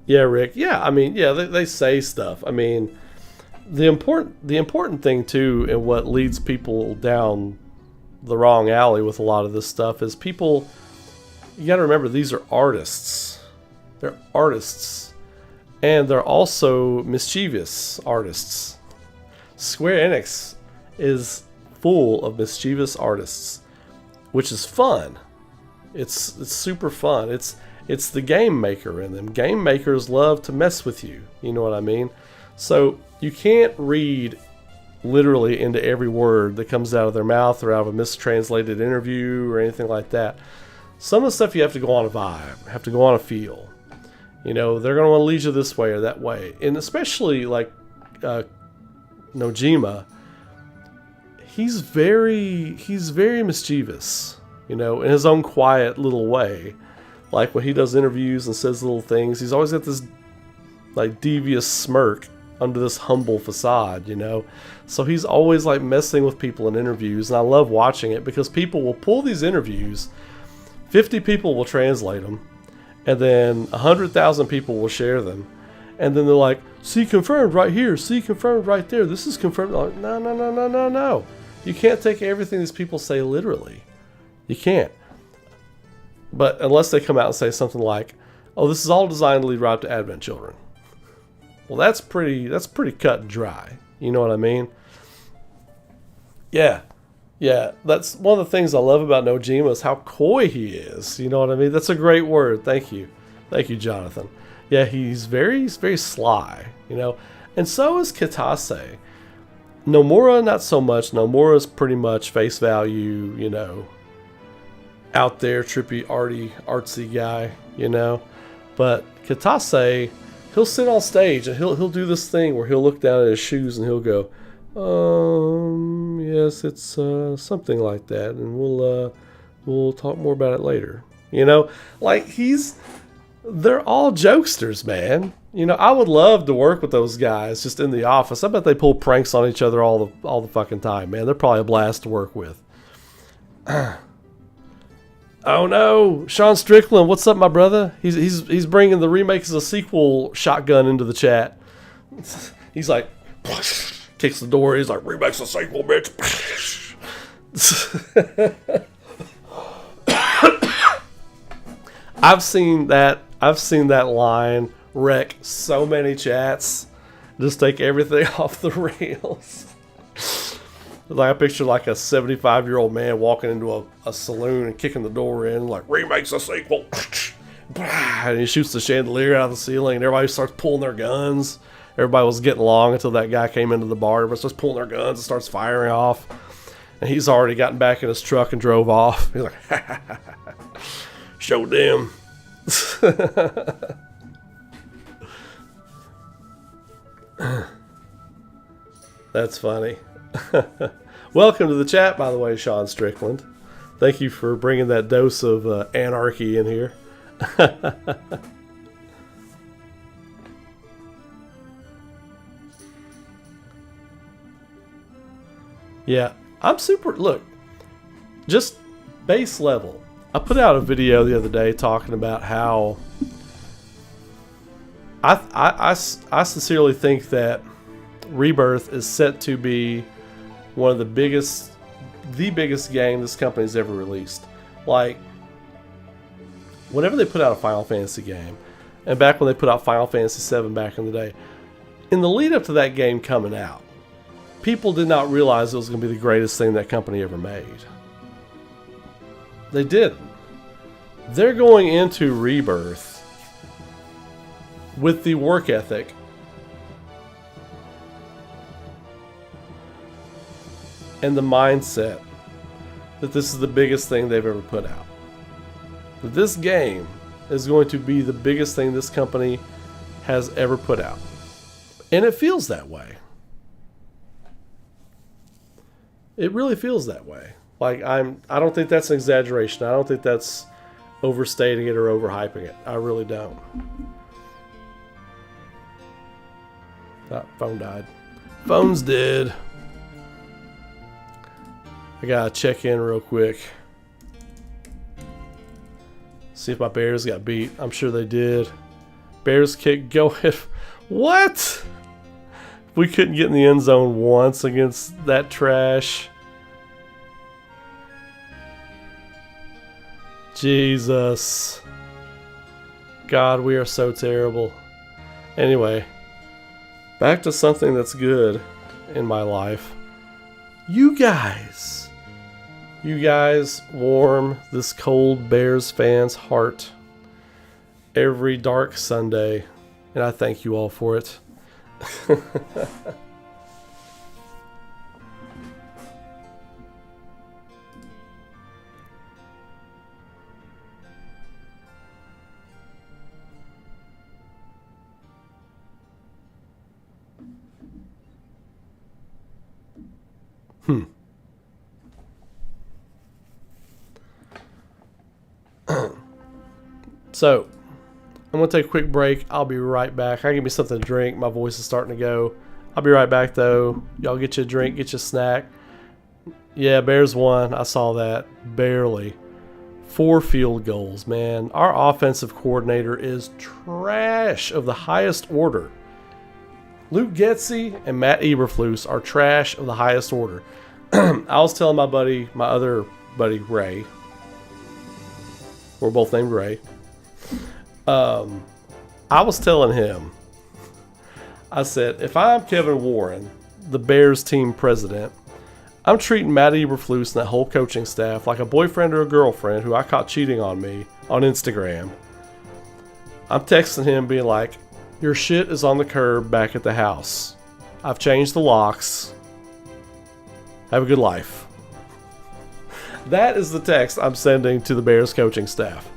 Yeah, Rick. Yeah, I mean, yeah, they say stuff. I mean, the important thing too, and what leads people down the wrong alley with a lot of this stuff is people. You got to remember, these are artists. They're artists, and they're also mischievous artists. Square Enix is full of mischievous artists, which is fun. It's super fun. It's the game maker in them. Game makers love to mess with you. You know what I mean? So you can't read literally into every word that comes out of their mouth or out of a mistranslated interview or anything like that. Some of the stuff you have to go on a vibe, have to go on a feel. You know, they're going to want to lead you this way or that way. And especially like Nojima, he's very mischievous, you know, in his own quiet little way. Like when he does interviews and says little things, he's always got this like devious smirk under this humble facade, you know. So he's always like messing with people in interviews, and I love watching it because people will pull these interviews, 50 people will translate them, and then 100,000 people will share them, and then they're like, see confirmed right here, see confirmed right there, this is confirmed. Like, no. You can't take everything these people say literally. You can't. But unless they come out and say something like, oh, this is all designed to lead right up to Advent Children. Well, that's pretty cut and dry. You know what I mean? Yeah, that's one of the things I love about Nojima is how coy he is. You know what I mean? That's a great word. Thank you, Jonathan. Yeah, he's very sly. You know, and so is Kitase. Nomura, not so much. Nomura's pretty much face value. You know, out there, trippy, artsy guy. You know, but Kitase, he'll sit on stage and he'll do this thing where he'll look down at his shoes and he'll go, yes, it's something like that, and we'll talk more about it later. You know, like they're all jokesters, man. You know, I would love to work with those guys just in the office. I bet they pull pranks on each other all the fucking time, man. They're probably a blast to work with. Oh no, Sean Strickland, what's up, my brother? He's bringing the remake as a sequel shotgun into the chat. He's like, kicks the door. He's like, remakes a sequel, bitch. I've seen that line wreck so many chats. Just take everything off the rails. Like I picture like a 75-year-old man walking into a saloon and kicking the door in, like, remakes a sequel. And he shoots the chandelier out of the ceiling, and everybody starts pulling their guns. Everybody was getting along until that guy came into the bar. Everybody starts pulling their guns and starts firing off. And he's already gotten back in his truck and drove off. He's like, show them. That's funny. Welcome to the chat, by the way, Sean Strickland. Thank you for bringing that dose of anarchy in here. Yeah, I'm super. Look, just base level. I put out a video the other day talking about how I sincerely think that Rebirth is set to be one of the biggest game this company's ever released. Like, whenever they put out a Final Fantasy game, and back when they put out Final Fantasy VII back in the day, in the lead up to that game coming out, people did not realize it was going to be the greatest thing that company ever made. They didn't. They're going into Rebirth with the work ethic and the mindset that this is the biggest thing they've ever put out. That this game is going to be the biggest thing this company has ever put out. And it feels that way. It really feels that way. Like, I don't think that's an exaggeration. I don't think that's overstating it or overhyping it. I really don't. Ah, phone died. Phone's dead. I gotta check in real quick. See if my Bears got beat. I'm sure they did. Bears kick, go ahead. What? We couldn't get in the end zone once against that trash. Jesus. God, we are so terrible. Anyway, back to something that's good in my life. You guys warm this cold Bears fan's heart every dark Sunday, and I thank you all for it. So, I'm going to take a quick break. I'll be right back. I give me something to drink. My voice is starting to go. I'll be right back, though. Y'all get you a drink, get you a snack. Yeah, Bears won. I saw that. Barely. 4 field goals, man. Our offensive coordinator is trash of the highest order. Luke Getsy and Matt Eberflus are trash of the highest order. I was telling my other buddy, Ray. We're both named Ray. I was telling him, I said, if I'm Kevin Warren, the Bears team president, I'm treating Matt Eberflus and that whole coaching staff like a boyfriend or a girlfriend who I caught cheating on me on Instagram. I'm texting him being like, your shit is on the curb back at the house. I've changed the locks. Have a good life. That is the text I'm sending to the Bears coaching staff.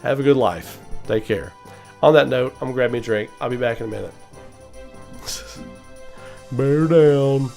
Have a good life. Take care. On that note, I'm going to grab me a drink. I'll be back in a minute. Bear down.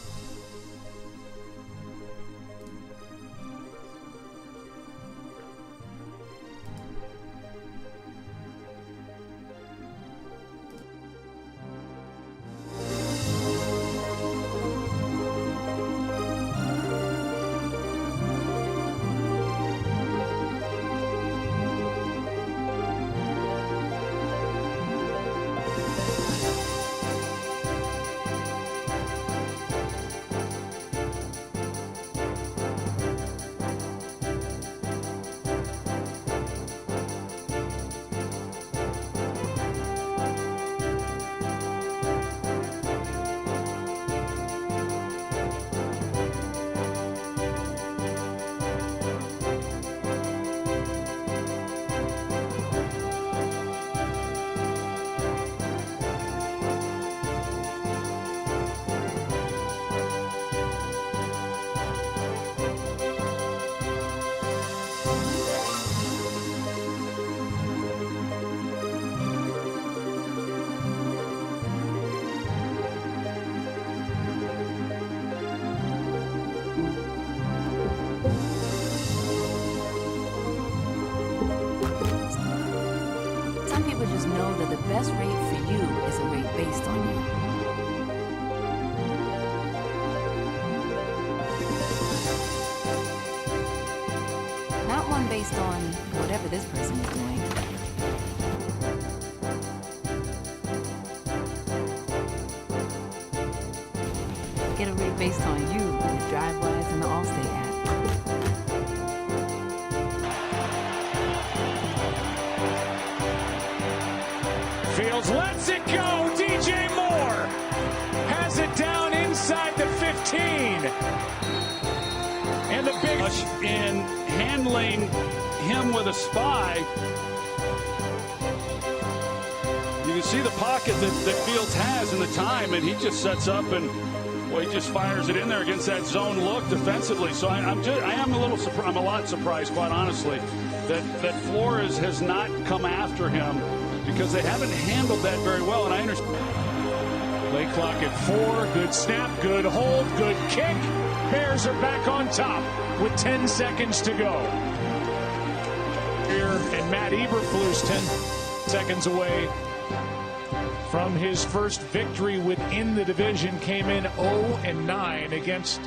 ever just know that the best rate for you is a rate based on you. Not one based on whatever this person is doing. Get a rate based on you with DriveWise and the Allstate app. Fields lets it go. DJ Moore has it down inside the 15. And the big in handling him with a spy. You can see the pocket that Fields has in the time, and he just sets up and, well, he just fires it in there against that zone look defensively. So I am a little surprised. I'm a lot surprised, quite honestly, that Flores has not come after him, because they haven't handled that very well. And I understand. play clock at 4. Good snap, good hold, good kick. Bears are back on top with 10 seconds to go. Here, and Matt Eberflus 10 seconds away from his first victory within the division. Came in 0-9 against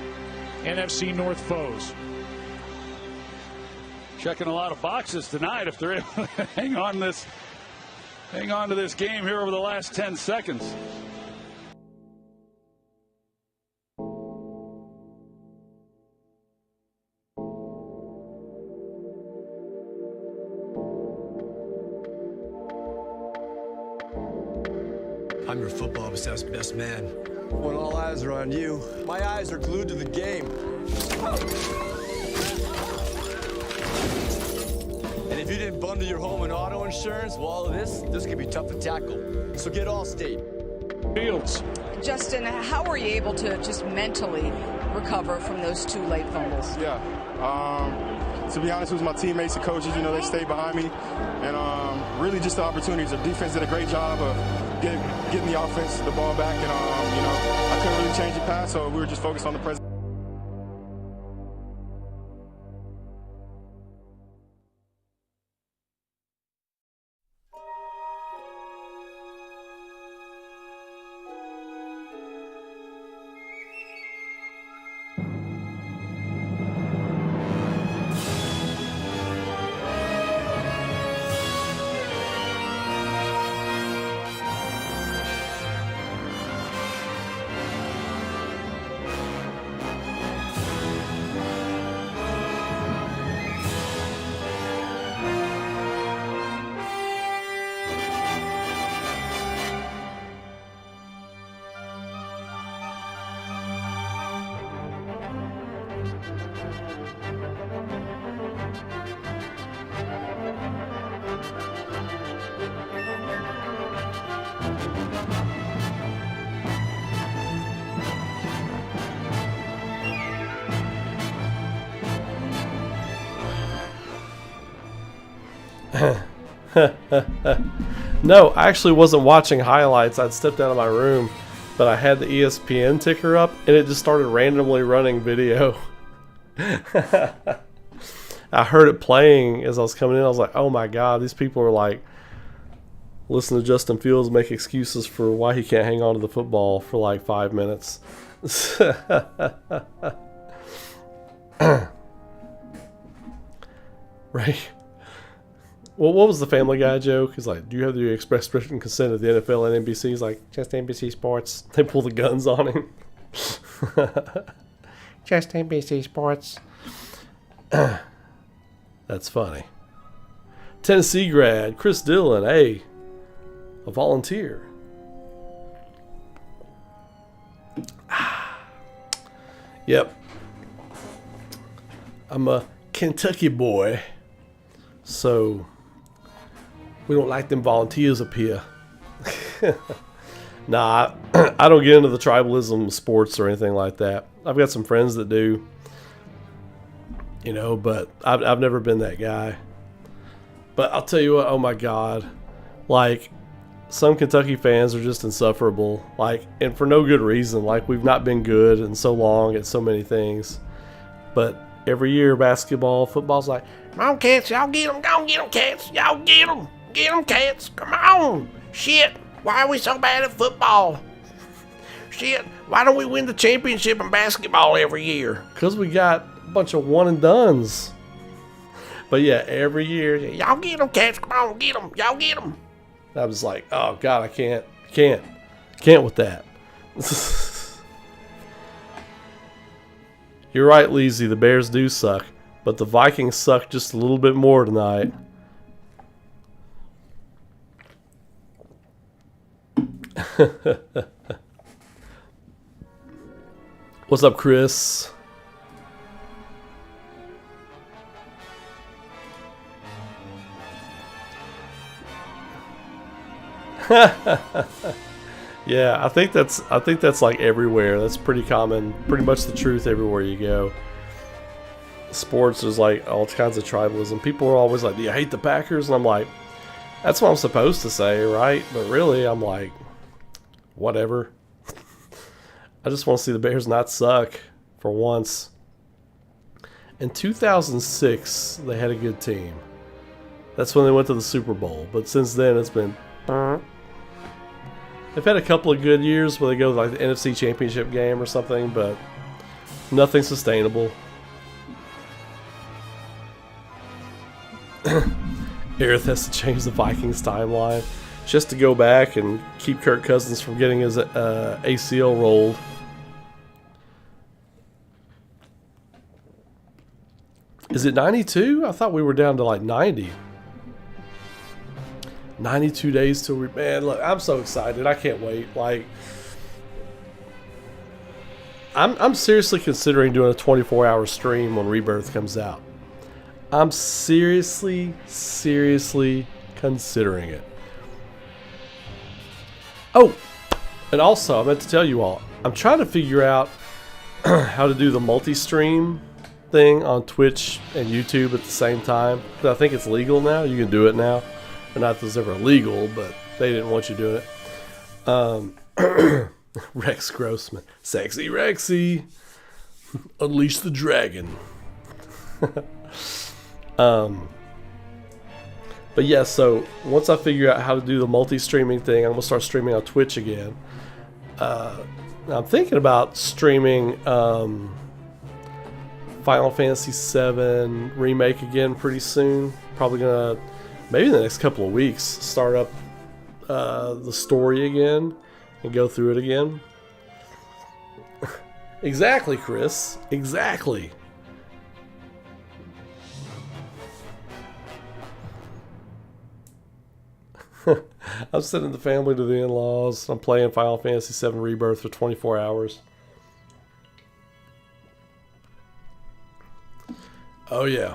NFC North foes. Checking a lot of boxes tonight if they're able to hang on to this game here over the last 10 seconds. I'm your football obsessed best man. When all eyes are on you, my eyes are glued to the game. And if you didn't bundle your home and auto insurance, well, all of this could be tough to tackle. So get Allstate. Fields. Justin, how were you able to just mentally recover from those 2 late fumbles? Yeah. To be honest, it was my teammates and coaches. You know, they stayed behind me. And really just the opportunities. The defense did a great job of getting the offense the ball back. And, you know, I couldn't really change the pass, so we were just focused on the present. No, I actually wasn't watching highlights. I'd stepped out of my room, but I had the ESPN ticker up, and it just started randomly running video. I heard it playing as I was coming in. I was like, oh my God, these people are like, listen to Justin Fields make excuses for why he can't hang on to the football for like 5 minutes. Right. Well, what was the Family Guy joke? He's like, do you have the express written consent of the NFL and NBC? He's like, just NBC Sports. They pull the guns on him. Just NBC Sports. That's funny. Tennessee grad, Chris Dillon, a volunteer. Yep. I'm a Kentucky boy. So we don't like them volunteers up here. Nah, I don't get into the tribalism of sports or anything like that. I've got some friends that do, you know, but I've never been that guy. But I'll tell you what, oh my God, like some Kentucky fans are just insufferable, like, and for no good reason. Like, we've not been good in so long at so many things, but every year basketball, football's like, come on, cats, y'all get them, go get them, cats, y'all get them. Get them, Cats. Come on. Shit. Why are we so bad at football? Shit. Why don't we win the championship in basketball every year? Because we got a bunch of one and dones. But yeah, every year, y'all get them, Cats. Come on, get them. Y'all get them. I was like, oh, God, I can't with that. You're right, Leezy. The Bears do suck. But the Vikings suck just a little bit more tonight. What's up, Chris? Yeah, I think that's like everywhere. That's pretty common, pretty much the truth everywhere you go. Sports is like all kinds of tribalism. People are always like, "Do you hate the Packers?" And I'm like, "That's what I'm supposed to say, right?" But really, I'm like, whatever. I just want to see the Bears not suck for once. In 2006, they had a good team. That's when they went to the Super Bowl. But since then, it's been... They've had a couple of good years where they go to like the NFC Championship game or something, but nothing sustainable. Aerith has to change the Vikings timeline just to go back and keep Kirk Cousins from getting his ACL rolled. Is it 92? I thought we were down to like 90. 92 days till man, look, I'm so excited. I can't wait. Like, I'm seriously considering doing a 24-hour stream when Rebirth comes out. I'm seriously considering it. Oh, and also, I meant to tell you all, I'm trying to figure out how to do the multi-stream thing on Twitch and YouTube at the same time. I think it's legal now. You can do it now. Not that it was ever illegal, but they didn't want you doing it. Rex Grossman. Sexy Rexy. Unleash the dragon. But yeah, so once I figure out how to do the multi-streaming thing, I'm going to start streaming on Twitch again. I'm thinking about streaming Final Fantasy VII Remake again pretty soon. Probably going to, maybe in the next couple of weeks, start up the story again and go through it again. Exactly, Chris. Exactly. I'm sending the family to the in-laws. I'm playing Final Fantasy VII Rebirth for 24 hours. Oh yeah.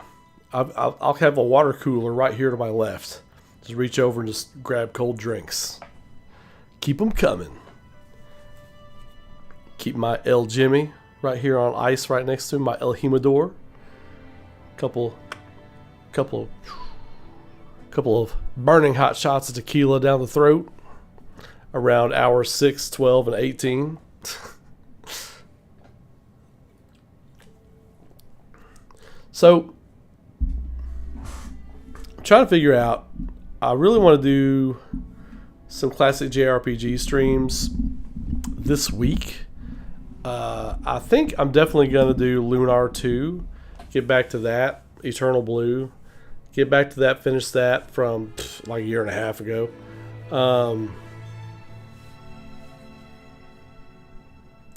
I'll have a water cooler right here to my left. Just reach over and just grab cold drinks. Keep them coming. Keep my El Jimmy right here on ice right next to him. My El Jimador. Couple of burning hot shots of tequila down the throat. Around hours 6, 12, and 18. So, I'm trying to figure out, I really want to do some classic JRPG streams this week. I think I'm definitely going to do Lunar 2, get back to that, Eternal Blue, get back to that, finish that from like a year and a half ago.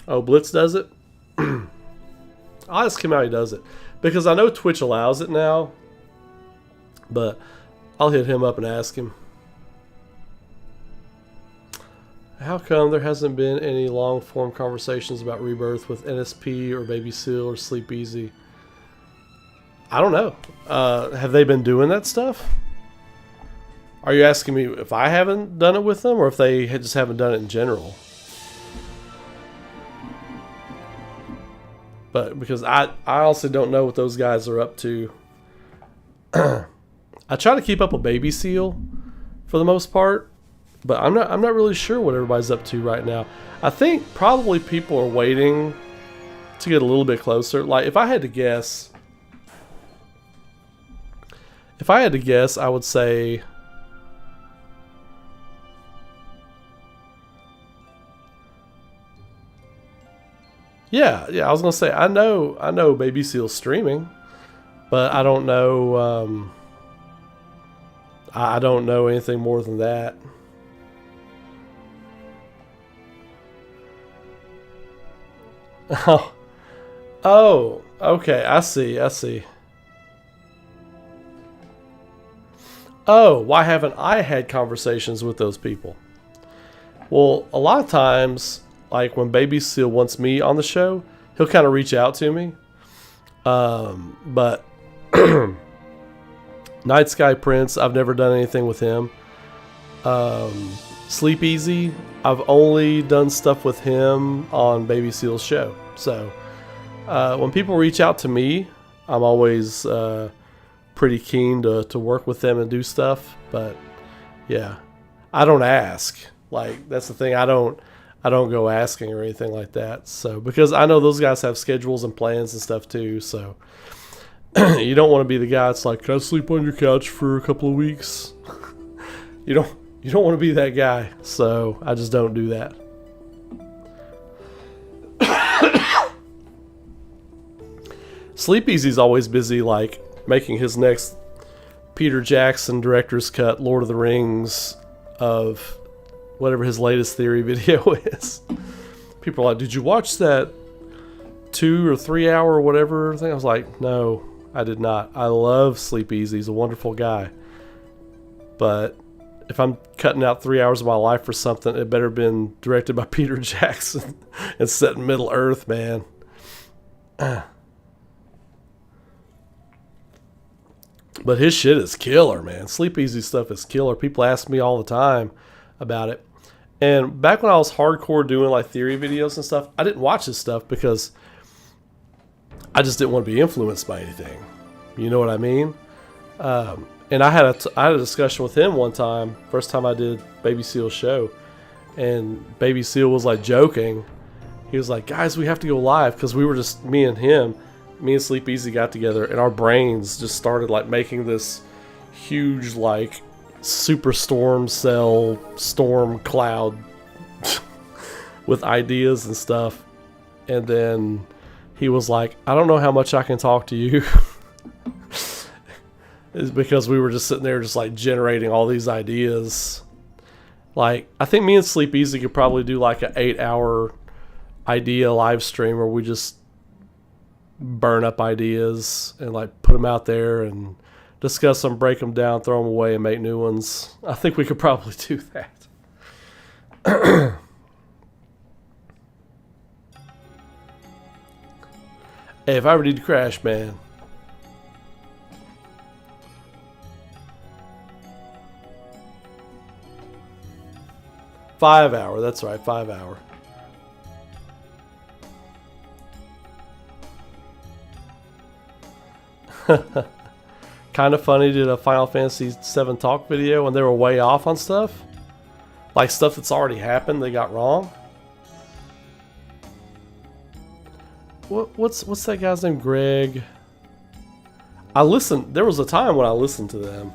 Oh, Blitz does it? I'll ask him how he does it. Because I know Twitch allows it now. But I'll hit him up and ask him. How come there hasn't been any long-form conversations about Rebirth with NSP or Baby Seal or Sleep Easy? I don't know. Have they been doing that stuff? Are you asking me if I haven't done it with them or if they just haven't done it in general? But because I also don't know what those guys are up to. I try to keep up with Baby Seal for the most part, but I'm not really sure what everybody's up to right now. I think probably people are waiting to get a little bit closer. Like if I had to guess, I would say Yeah, I was gonna say I know Baby Seal's streaming, but I don't know. I don't know anything more than that. Oh, okay. I see. Oh, why haven't I had conversations with those people? Well, a lot of times, like when Baby Seal wants me on the show, he'll kind of reach out to me. But Night Sky Prince, I've never done anything with him. Sleep Easy, I've only done stuff with him on Baby Seal's show. So when people reach out to me, I'm always pretty keen to work with them and do stuff. But yeah, I don't ask. Like, that's the thing. I don't go asking or anything like that. So because I know those guys have schedules and plans and stuff too. So you don't want to be the guy that's like, can I sleep on your couch for a couple of weeks? You don't want to be that guy. So I just don't do that. Sleep Easy's always busy, like making his next Peter Jackson director's cut Lord of the Rings of whatever his latest theory video is. People are like, did you watch that 2 or 3 hour or whatever thing? I was like, no, I did not. I love Sleep Easy. He's a wonderful guy. But if I'm cutting out 3 hours of my life for something, it better have been directed by Peter Jackson and set in Middle Earth, man. But his shit is killer, man. Sleep Easy stuff is killer. People ask me all the time about it. And back when I was hardcore doing like theory videos and stuff, I didn't watch his stuff because I just didn't want to be influenced by anything. You know what I mean? And I had a discussion with him one time, first time I did Baby Seal's show. And Baby Seal was like joking. He was like, guys, we have to go live, because we were just, me and Sleep Easy got together, and our brains just started like making this huge like superstorm cell storm cloud with ideas and stuff. And then he was like, I don't know how much I can talk to you. It's because we were just sitting there just like generating all these ideas. Like, I think me and Sleep Easy could probably do like an 8-hour idea live stream where we just burn up ideas and like put them out there and discuss them, break them down, throw them away, and make new ones. I think we could probably do that. Hey, if I ever need to crash, man. Five hour, that's right, 5 hour. Kind of funny, did a Final Fantasy VII talk video and they were way off on stuff. Like stuff that's already happened, they got wrong. What's that guy's name? Greg. There was a time when I listened to them.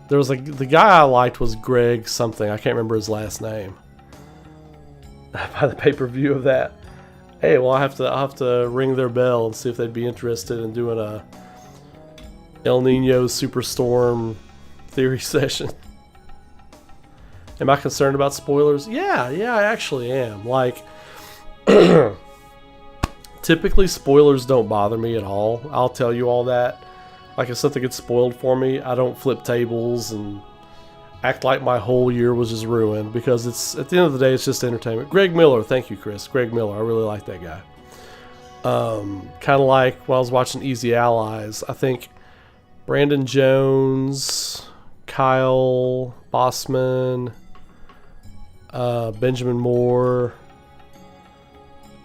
There was like, the guy I liked was Greg something. I can't remember his last name. By the pay-per-view of that. Hey, well, I'll have to ring their bell and see if they'd be interested in doing a El Nino Superstorm theory session. Am I concerned about spoilers? Yeah, I actually am. Like, typically spoilers don't bother me at all. I'll tell you all that. Like, if something gets spoiled for me, I don't flip tables and act like my whole year was just ruined, because it's, at the end of the day, it's just entertainment. Greg Miller, thank you, Chris. Greg Miller, I really like that guy. Kind of like when I was watching Easy Allies, I think Brandon Jones, Kyle Bossman, Benjamin Moore,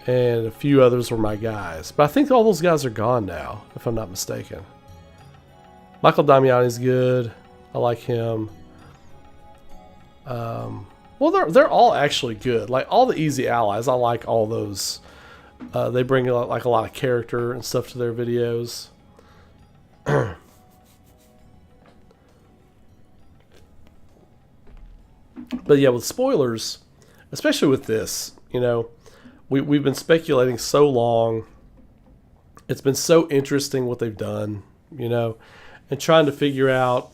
and a few others were my guys. But I think all those guys are gone now, if I'm not mistaken. Michael Damiani's good. I like him. Well, they're all actually good. Like, all the Easy Allies, I like all those. They bring like a lot of character and stuff to their videos. But yeah, with spoilers, especially with this, You know, we've been speculating so long. It's been so interesting what they've done, you know, and trying to figure out,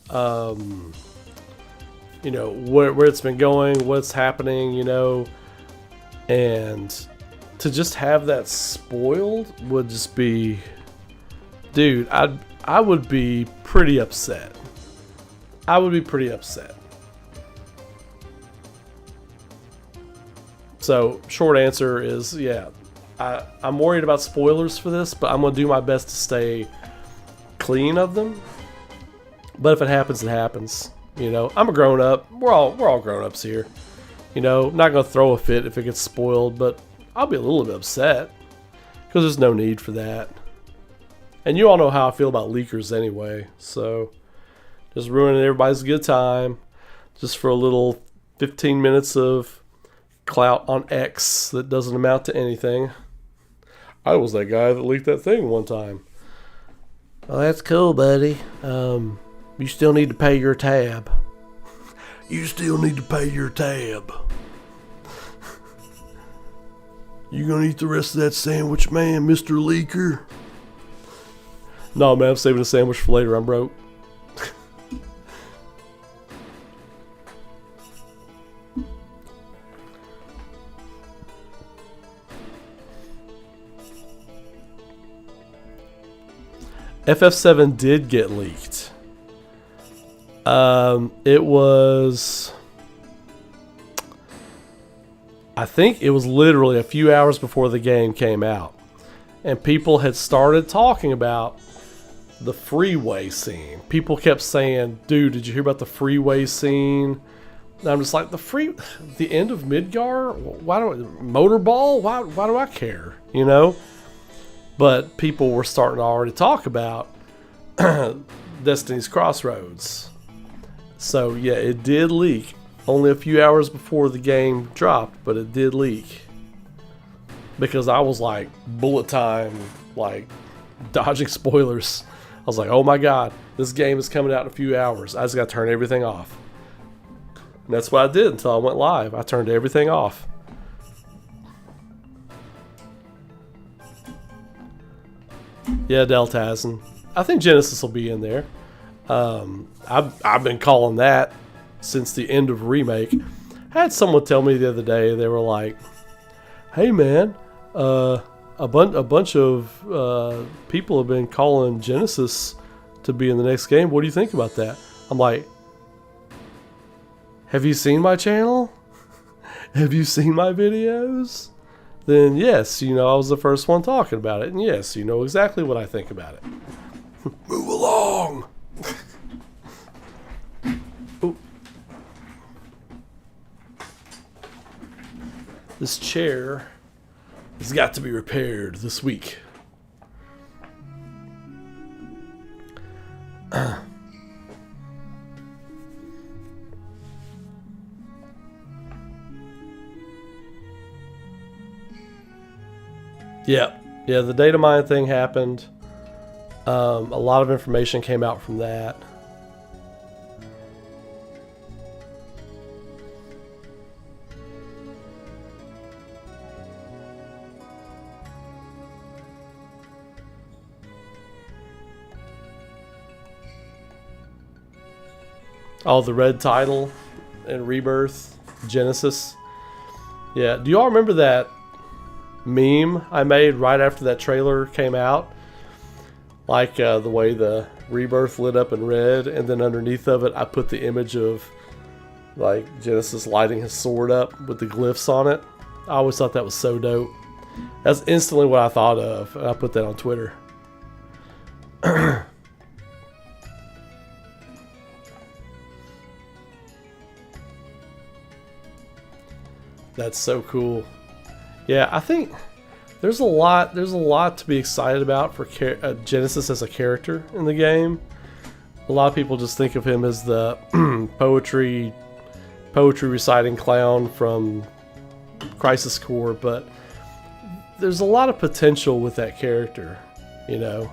you know, where it's been going, what's happening, you know, and to just have that spoiled would just be, dude, I would be pretty upset. I would be pretty upset. So, short answer is, yeah, I'm worried about spoilers for this, but I'm going to do my best to stay clean of them. But if it happens, it happens. You know, I'm a grown up. We're all grown-ups here. You know, not going to throw a fit if it gets spoiled, but I'll be a little bit upset because there's no need for that. And you all know how I feel about leakers anyway, so just ruining everybody's good time just for a little 15 minutes of clout on X that doesn't amount to anything. I was that guy that leaked that thing one time. Well, that's cool, buddy. You still need to pay your tab. You still need to pay your tab. You gonna eat the rest of that sandwich, man, Mr. Leaker? No, man, I'm saving a sandwich for later. I'm broke. FF7 did get leaked. It was, I think it was literally a few hours before the game came out. And people had started talking about the freeway scene. People kept saying, dude, did you hear about the freeway scene? And I'm just like, the end of Midgar? Why Motorball? Why do I care? You know? But people were starting to already talk about Destiny's Crossroads. So yeah, it did leak. Only a few hours before the game dropped, but it did leak. Because I was like, bullet time, like, dodging spoilers. I was like, oh my god, this game is coming out in a few hours. I just got to turn everything off. And that's what I did until I went live. I turned everything off. Yeah, Deltazen. I think Genesis will be in there. I've been calling that since the end of Remake. I had someone tell me the other day, they were like, hey man, a bunch of people have been calling Genesis to be in the next game. What do you think about that? I'm like, have you seen my channel? Have you seen my videos? Then yes, you know, I was the first one talking about it. And yes, you know exactly what I think about it. Move along! Ooh. This chair has got to be repaired this week. Yeah, the data mine thing happened. A lot of information came out from that. Oh, the red title and Rebirth, Genesis. Yeah, do you all remember that meme I made right after that trailer came out? Like the way the Rebirth lit up in red, and then underneath of it I put the image of like Genesis lighting his sword up with the glyphs on it. I always thought that was so dope. That's instantly what I thought of, and I put that on Twitter. That's so cool. Yeah, I think there's a lot to be excited about for Genesis as a character in the game. A lot of people just think of him as the poetry reciting clown from Crisis Core, but there's a lot of potential with that character, you know,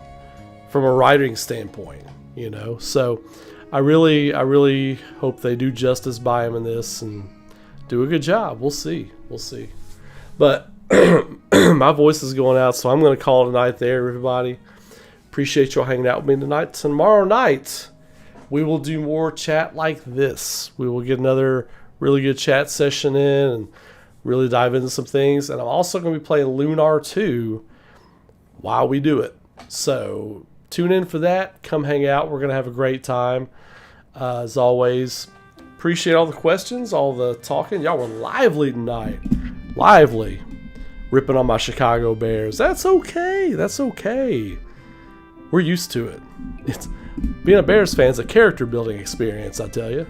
from a writing standpoint, you know. So I really hope they do justice by him in this and do a good job. We'll see. We'll see. But my voice is going out, so I'm going to call it a night there, everybody. Appreciate y'all hanging out with me tonight. Tomorrow night, we will do more chat like this. We will get another really good chat session in and really dive into some things. And I'm also going to be playing Lunar 2 while we do it. So tune in for that. Come hang out. We're going to have a great time. As always, appreciate all the questions, all the talking. Y'all were lively tonight. Lively. Ripping on my Chicago Bears. That's okay. That's okay. We're used to it. It's being a Bears fan is a character building experience, I tell you.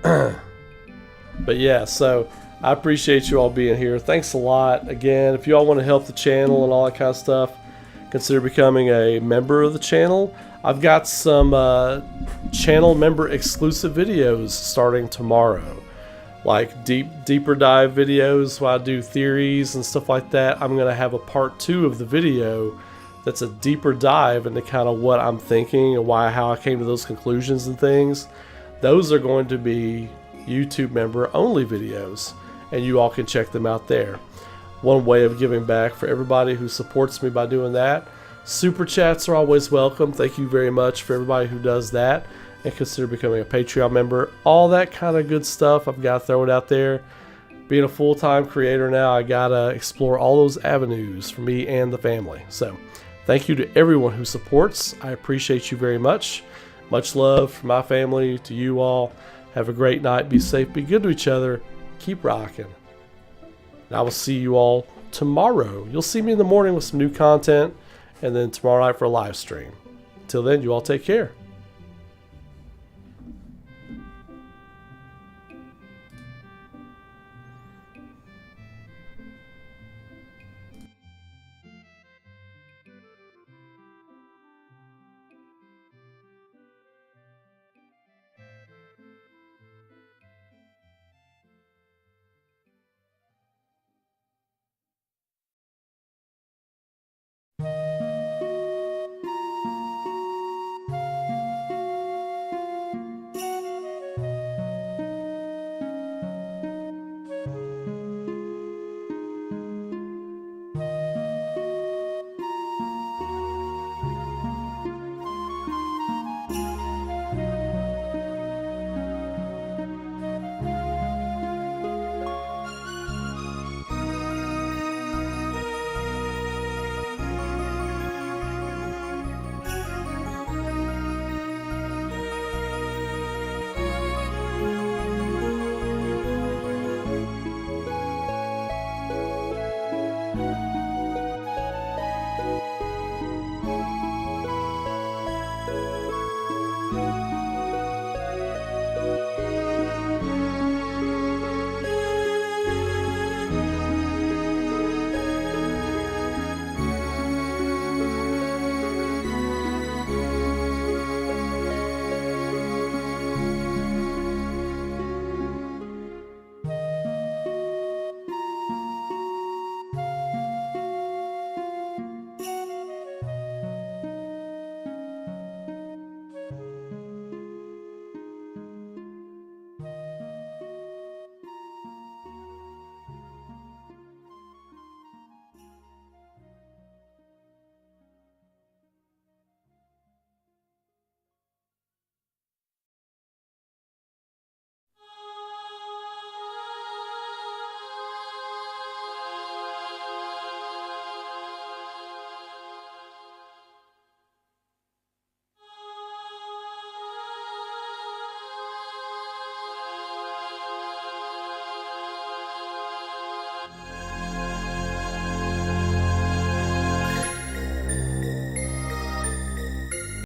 But yeah, so I appreciate you all being here. Thanks a lot. Again, if you all want to help the channel and all that kind of stuff, consider becoming a member of the channel. I've got some channel member exclusive videos starting tomorrow. Like deeper dive videos where I do theories and stuff like that. I'm going to have a part 2 of the video that's a deeper dive into kind of what I'm thinking and how I came to those conclusions and things. Those are going to be YouTube member only videos, and you all can check them out there. One way of giving back for everybody who supports me by doing that. Super chats are always welcome. Thank you very much for everybody who does that. And consider becoming a Patreon member. All that kind of good stuff. I've got to throw it out there. Being a full-time creator now, I got to explore all those avenues for me and the family. So thank you to everyone who supports. I appreciate you very much. Much love from my family to you all. Have a great night. Be safe. Be good to each other. Keep rocking. And I will see you all tomorrow. You'll see me in the morning with some new content. And then tomorrow night for a live stream. Until then, you all take care.